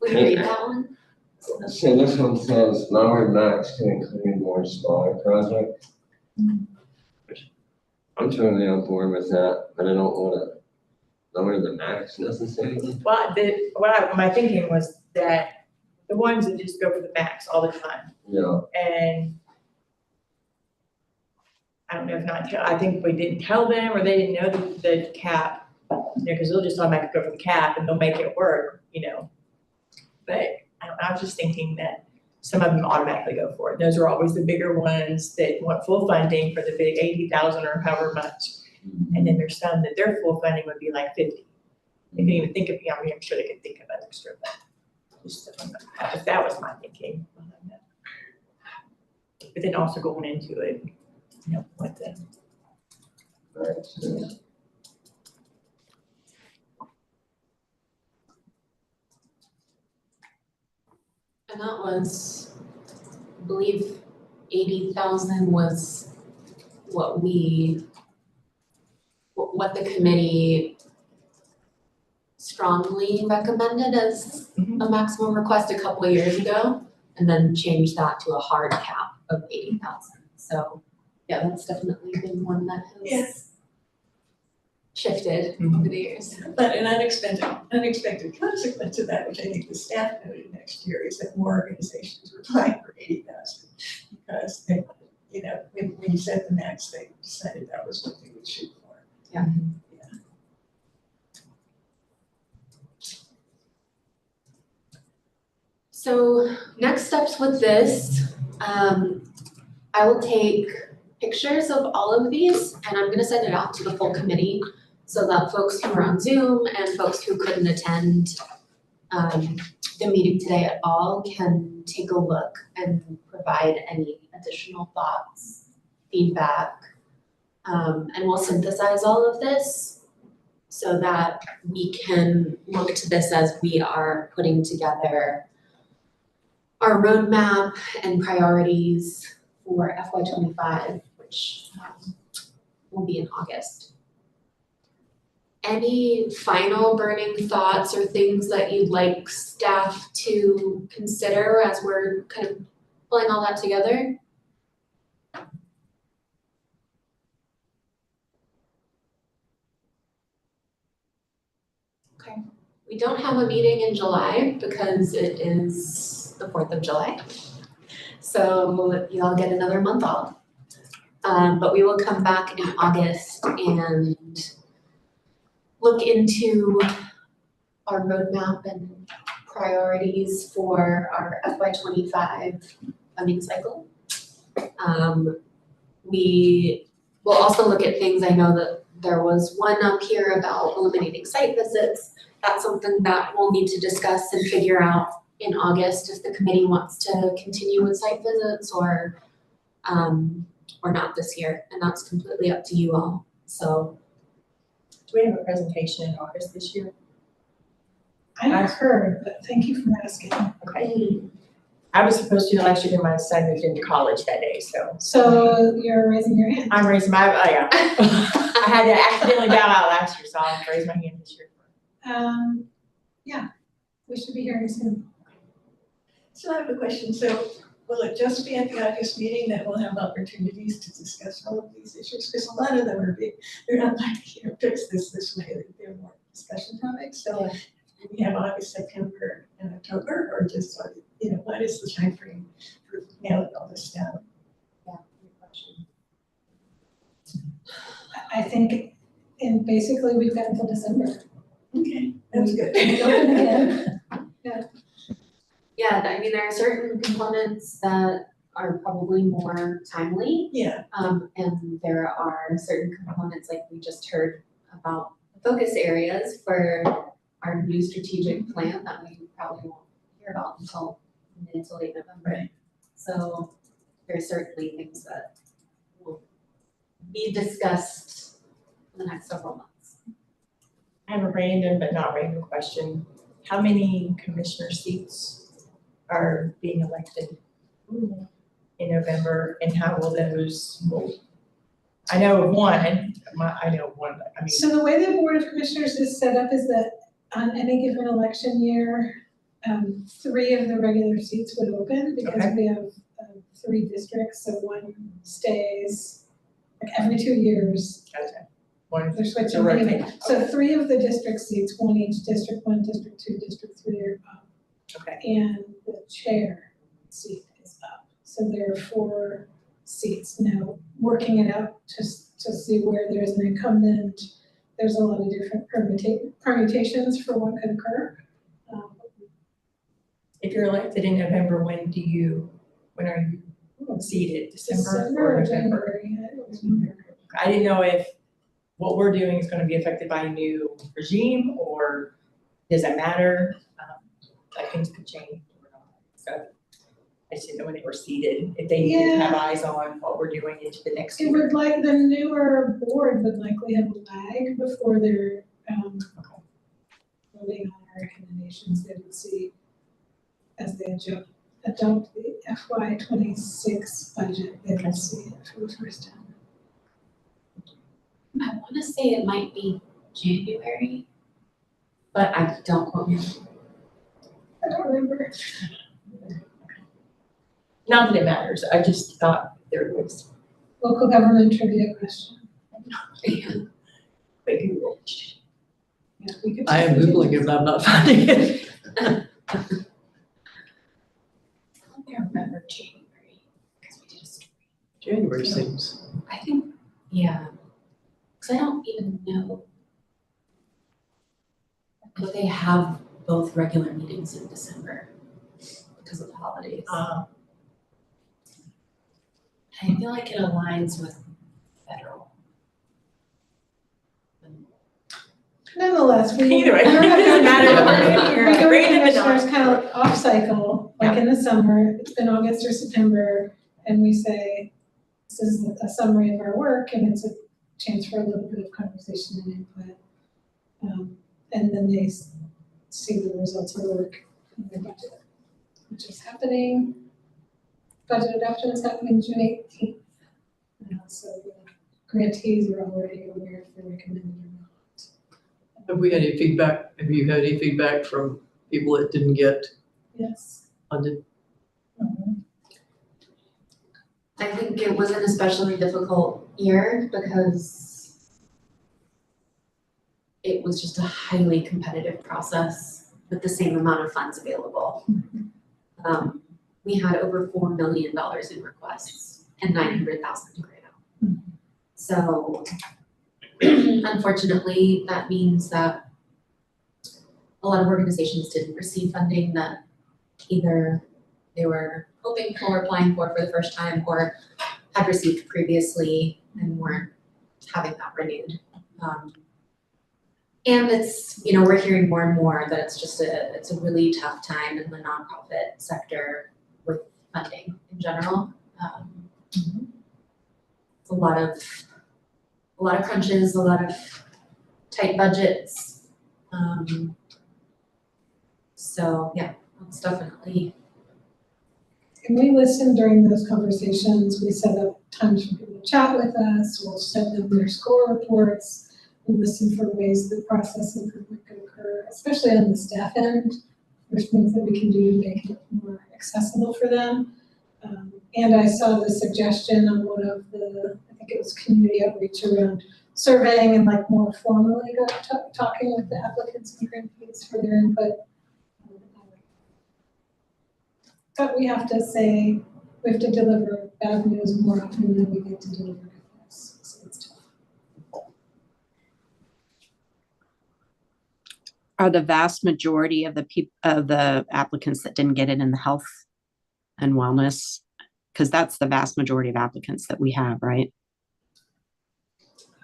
[SPEAKER 1] We can read that one?
[SPEAKER 6] So this one says lower max to include more smaller projects. I'm totally on board with that, but I don't wanna lower the max necessarily.
[SPEAKER 8] well, my thinking was that the ones that just go for the max all the time.
[SPEAKER 6] Yeah,
[SPEAKER 8] And I don't know if not, I think we didn't tell them or they didn't know the cap, because they'll just automatically go for the cap and they'll make it work, But I was just thinking that some of them automatically go for it. Those are always the bigger ones that want full funding for the big 80,000 or however much. And then there's some that their full funding would be like 50. They can even think of, I'm sure they could think of an extra, but just, if that was my thinking behind that. But then also going into it, what the.
[SPEAKER 6] right, so.
[SPEAKER 1] And that was, I believe 80,000 was what the committee strongly recommended as a maximum request a couple of years ago, and then changed that to a hard cap of 80,000. So yeah, that's definitely been one that has shifted over the years.
[SPEAKER 11] But an unexpected consequence of that, which I think the staff noted next year, is that more organizations were applying for 80,000. Because they, when you set the max, they decided that was what they would shoot for.
[SPEAKER 1] Yeah. So next steps with this, I will take pictures of all of these and I'm gonna send it out to the full committee so that folks who are on Zoom and folks who couldn't attend the meeting today at all can take a look and provide any additional thoughts, feedback. And we'll synthesize all of this so that we can look to this as we are putting together our roadmap and priorities for FY25, which will be in August. Any final burning thoughts or things that you'd like staff to consider as we're kind of pulling all that together? Okay, we don't have a meeting in July because it is the 4th of July. So y'all get another month off. But we will come back in August and look into our roadmap and priorities for our FY25 funding cycle. We will also look at things, I know that there was one up here about eliminating site visits. That's something that we'll need to discuss and figure out in August if the committee wants to continue with site visits or or not this year, and that's completely up to you all. So
[SPEAKER 8] Do we have a presentation in August this year?
[SPEAKER 4] I heard, but thank you for asking.
[SPEAKER 8] Okay. I was supposed to last year, my son moved into college that day, so.
[SPEAKER 4] So you're raising your hand.
[SPEAKER 8] I'm raising my, yeah. I had to accidentally bow out last year, so I'll raise my hand this year.
[SPEAKER 4] Yeah, we should be hearing soon.
[SPEAKER 11] So I have a question. So will it just be at the August meeting that we'll have opportunities to discuss all of these issues? Because a lot of them are big, they're not like, you know, fix this way, they're more discussion topics. So we have August, September, and October, or just, you know, what is the timeframe for nailing all this down?
[SPEAKER 1] yeah, good question.
[SPEAKER 4] I think, and basically we've got until December.
[SPEAKER 11] Okay, that's good.
[SPEAKER 4] Open again.
[SPEAKER 1] Yeah, I mean, there are certain components that are probably more timely.
[SPEAKER 11] Yeah,
[SPEAKER 1] And there are certain components, like we just heard about focus areas for our new strategic plan that we probably won't hear about until mid to late November.
[SPEAKER 11] Right.
[SPEAKER 1] So there's certainly things that will be discussed in the next several months.
[SPEAKER 8] I have a random but not random question. How many commissioner seats are being elected in November, and how will those vote? I know of one, I know of one, but I mean.
[SPEAKER 4] So the way the Board of Commissioners is set up is that on any given election year, 3 of the regular seats would open because
[SPEAKER 8] Okay.
[SPEAKER 4] we have 3 districts, so one stays like every 2 years.
[SPEAKER 8] Gotcha. One,
[SPEAKER 4] They're switching
[SPEAKER 8] So rotate.
[SPEAKER 4] anyway. So 3 of the district seats, one each district 1, district 2, district 3 are up.
[SPEAKER 8] okay,
[SPEAKER 4] And the chair seat is up. So there are 4 seats now, working it out to see where there's an incumbent. There's a lot of different permutations for what could occur.
[SPEAKER 8] if you're elected in November, when are you seated, December or November?
[SPEAKER 4] January, I don't remember.
[SPEAKER 8] I didn't know if what we're doing is gonna be affected by a new regime, or does that matter? Like things could change or not, so I just didn't know when they were seated, if they need to have eyes on what we're doing into the next
[SPEAKER 4] It
[SPEAKER 8] year.
[SPEAKER 4] would like, the newer board would likely have a lag before they're voting on our recommendations. They would see as they adopt the FY '26 budget, they would see it for the first time.
[SPEAKER 1] I want to say it might be January, but I don't quote me.
[SPEAKER 4] I don't remember.
[SPEAKER 8] Not that it matters, I just thought there was
[SPEAKER 4] Local government trivia question.
[SPEAKER 8] a Google.
[SPEAKER 4] Yeah, we could.
[SPEAKER 3] I am Googling it, but I'm not finding it.
[SPEAKER 1] I remember January, because we did a story.
[SPEAKER 3] January seems.
[SPEAKER 1] I think, yeah, because I don't even know if they have both regular meetings in December because of the holidays. I feel like it aligns with federal.
[SPEAKER 4] Nonetheless, we.
[SPEAKER 8] Either way, it doesn't matter.
[SPEAKER 4] Regular
[SPEAKER 8] Random and
[SPEAKER 4] commissioners kind of off cycle, like in the summer, it's been August or September, and we say, this is a summary of our work, and it's a chance for a little bit of conversation and input. And then they see the results of the work in their budget, which is happening. Budget adoption is happening June 18th. So the grantees are already aware if they're recommended or not.
[SPEAKER 3] Have we had any feedback? Have you had any feedback from people that didn't get
[SPEAKER 4] Yes.
[SPEAKER 3] funded?
[SPEAKER 1] I think it was an especially difficult year because it was just a highly competitive process with the same amount of funds available. We had over $4 million in requests and 900,000 to grade out. So unfortunately, that means that a lot of organizations didn't receive funding that either they were hoping for, applying for the first time, or had received previously and weren't having that renewed. And it's, we're hearing more and more that it's a really tough time in the nonprofit sector with funding in general. a lot of crunches, a lot of tight budgets. So yeah, it's definitely.
[SPEAKER 4] And we listen during those conversations. We set up times for people to chat with us. We'll send them their score reports. We listen for ways that process improvement could occur, especially on the staff end. There's things that we can do to make it more accessible for them. And I saw the suggestion on one of the, I think it was community outreach around surveying and like more formally talking with the applicants and grantees for their input. But we have to say, we have to deliver bad news more often than we get to deliver good news, so it's tough.
[SPEAKER 7] Are the vast majority of the applicants that didn't get it in the health and wellness? Because that's the vast majority of applicants that we have, right?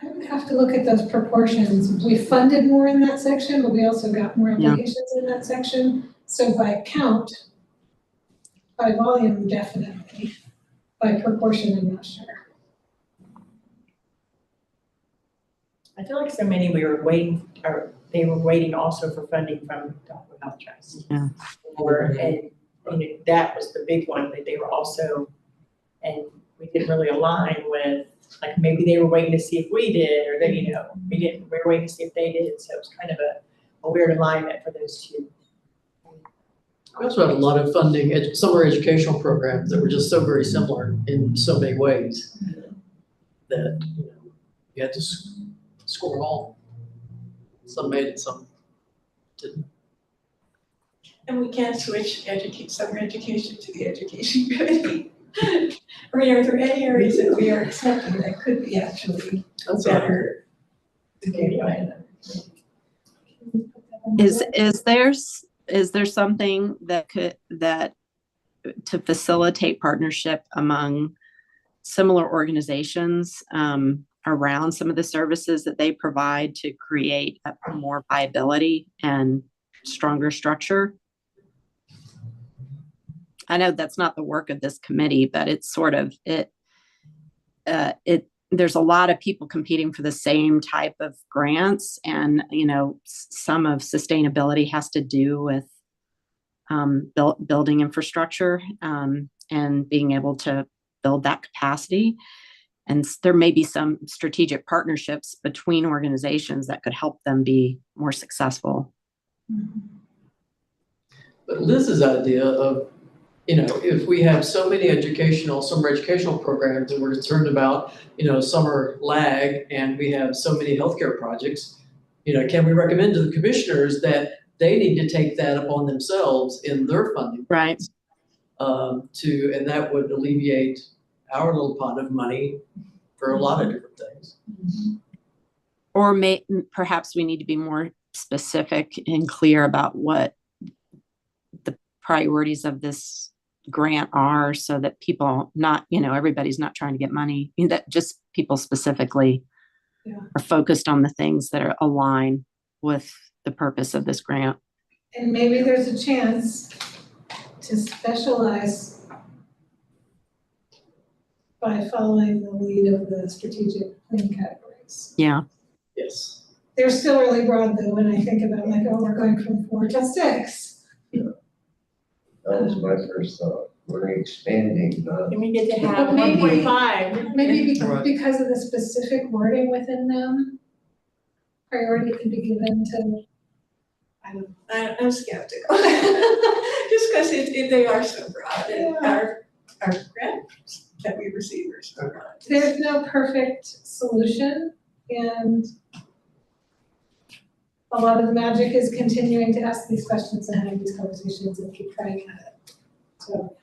[SPEAKER 4] I would have to look at those proportions. We funded more in that section, but we also got more applications in that section. So by count, by volume, definitely. By proportion, I'm not sure.
[SPEAKER 8] I feel like so many we were waiting, or they were waiting also for funding from Dr. Health Trust.
[SPEAKER 7] Yeah.
[SPEAKER 8] And that was the big one that they were also, and we didn't really align with, like maybe they were waiting to see if we did, or they, we were waiting to see if they did. So it was kind of a weird alignment for those two.
[SPEAKER 3] We also had a lot of funding, summer educational programs that were just so very similar in so many ways that, you had to score them all. Some made it, some didn't.
[SPEAKER 11] And we can't switch summer education to the education committee. I mean, are there any areas that we are accepting that could be actually better?
[SPEAKER 7] Is there something that to facilitate partnership among similar organizations around some of the services that they provide to create a more viability and stronger structure? I know that's not the work of this committee, but it's sort of there's a lot of people competing for the same type of grants, and some of sustainability has to do with building infrastructure and being able to build that capacity. And there may be some strategic partnerships between organizations that could help them be more successful.
[SPEAKER 3] But Liz's idea of, if we have so many summer educational programs and we're concerned about, summer lag, and we have so many healthcare projects, can we recommend to the commissioners that they need to take that upon themselves in their funding?
[SPEAKER 7] Right.
[SPEAKER 3] And that would alleviate our little pot of money for a lot of different things.
[SPEAKER 7] Or perhaps we need to be more specific and clear about what the priorities of this grant are, so that people everybody's not trying to get money, that just people specifically are focused on the things that are aligned with the purpose of this grant.
[SPEAKER 4] And maybe there's a chance to specialize by following the lead of the strategic plan categories.
[SPEAKER 7] Yeah.
[SPEAKER 3] Yes.
[SPEAKER 4] They're still really broad though, when I think about we're going from 4 to 6.
[SPEAKER 6] That was my first thought. We're expanding,
[SPEAKER 8] And we get to have
[SPEAKER 4] But maybe-
[SPEAKER 8] 1.5.
[SPEAKER 4] Maybe because of the specific wording within them, priority could be given to, I don't know.
[SPEAKER 11] I'm skeptical. Just because they are so broad, and our grants that we receive are so broad.
[SPEAKER 4] There's no perfect solution, and a lot of the magic is continuing to ask these questions and having these conversations and keep trying at it. So,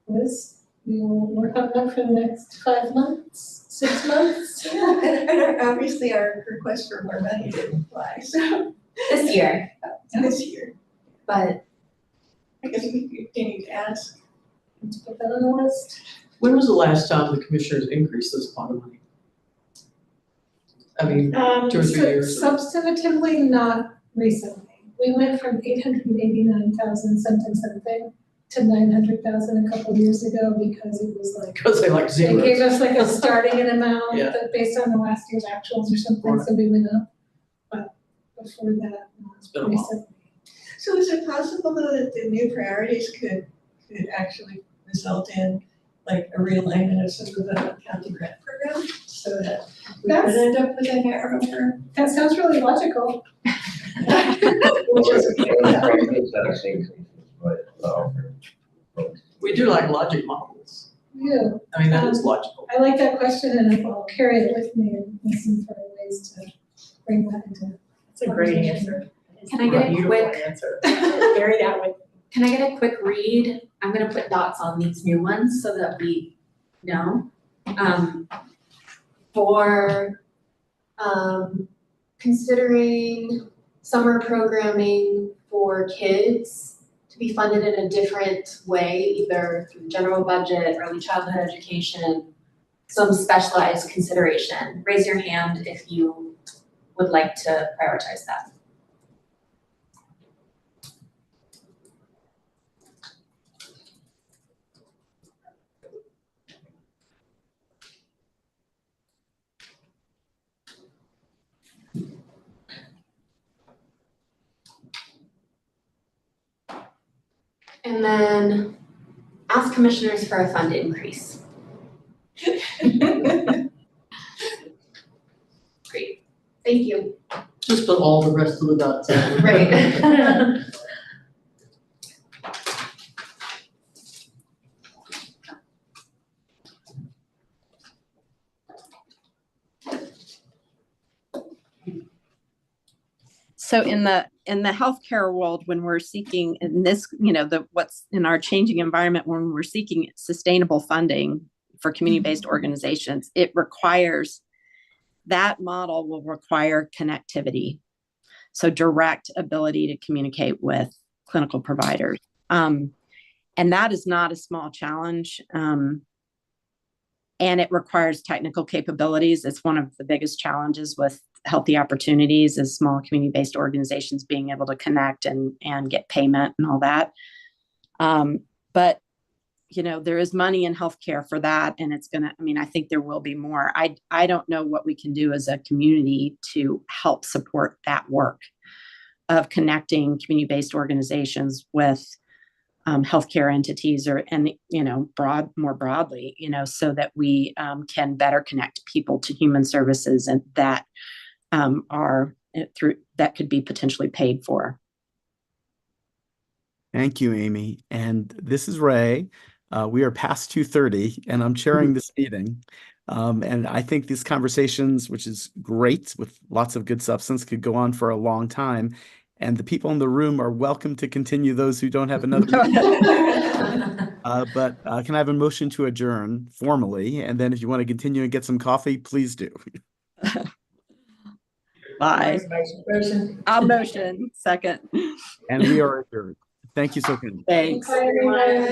[SPEAKER 4] Liz, we will work on that for the next 5 months, 6 months.
[SPEAKER 11] And obviously our request for more money didn't fly, so
[SPEAKER 1] This year,
[SPEAKER 11] this year,
[SPEAKER 1] but
[SPEAKER 11] I guess we continue to ask.
[SPEAKER 4] Let's put that on the list.
[SPEAKER 3] When was the last time the commissioners increased this pot of money? I mean, 2 or 3 years.
[SPEAKER 4] Substantively, not recently. We went from 889,000 something to 900,000 a couple of years ago because it was like,
[SPEAKER 3] Because they like
[SPEAKER 4] they
[SPEAKER 3] zeros.
[SPEAKER 4] gave us like a starting an amount
[SPEAKER 3] Yeah.
[SPEAKER 4] that based on the last year's actuals or something, so we went up. But before that,
[SPEAKER 3] It's been a while.
[SPEAKER 4] recently.
[SPEAKER 11] So is it possible though that the new priorities could actually result in like a realignment of some of the county grant programs so that we could
[SPEAKER 4] That's-
[SPEAKER 11] end up with a narrower?
[SPEAKER 4] That sounds really logical.
[SPEAKER 6] Tax increases, but,
[SPEAKER 3] We do like logic models.
[SPEAKER 4] Yeah,
[SPEAKER 3] I mean, that is logical.
[SPEAKER 4] I like that question and I'll carry it with me and listen for ways to bring that into.
[SPEAKER 8] It's a great answer.
[SPEAKER 1] Can I get a
[SPEAKER 8] Beautiful
[SPEAKER 1] quick,
[SPEAKER 8] answer. Carry that with.
[SPEAKER 1] can I get a quick read? I'm gonna put dots on these new ones so that we know. For, considering summer programming for kids to be funded in a different way, either through general budget, early childhood education, some specialized consideration. Raise your hand if you would like to prioritize that. And then ask commissioners for a fund increase. Great, thank you.
[SPEAKER 3] Just put all the rest of the dots in.
[SPEAKER 1] Right.
[SPEAKER 7] So in the healthcare world, when we're seeking in this, what's in our changing environment, when we're seeking sustainable funding for community-based organizations, it requires, that model will require connectivity. So direct ability to communicate with clinical providers. And that is not a small challenge. And it requires technical capabilities. It's one of the biggest challenges with Healthy Opportunities is small community-based organizations being able to connect and get payment and all that. But, there is money in healthcare for that. And it's I think there will be more. I don't know what we can do as a community to help support that work of connecting community-based organizations with healthcare entities more broadly, so that we can better connect people to human services and that that could be potentially paid for.
[SPEAKER 2] Thank you, Amy. And this is Ray. We are past 2:30 and I'm chairing this meeting. And I think these conversations, which is great with lots of good substance, could go on for a long time. And the people in the room are welcome to continue, those who don't have another meeting. But can I have a motion to adjourn formally? And then if you want to continue and get some coffee, please do.
[SPEAKER 7] Bye.
[SPEAKER 11] Vice President.
[SPEAKER 7] I'll motion. Second.
[SPEAKER 2] And we are adjourned. Thank you so much.
[SPEAKER 7] Thanks.
[SPEAKER 4] Bye, everyone.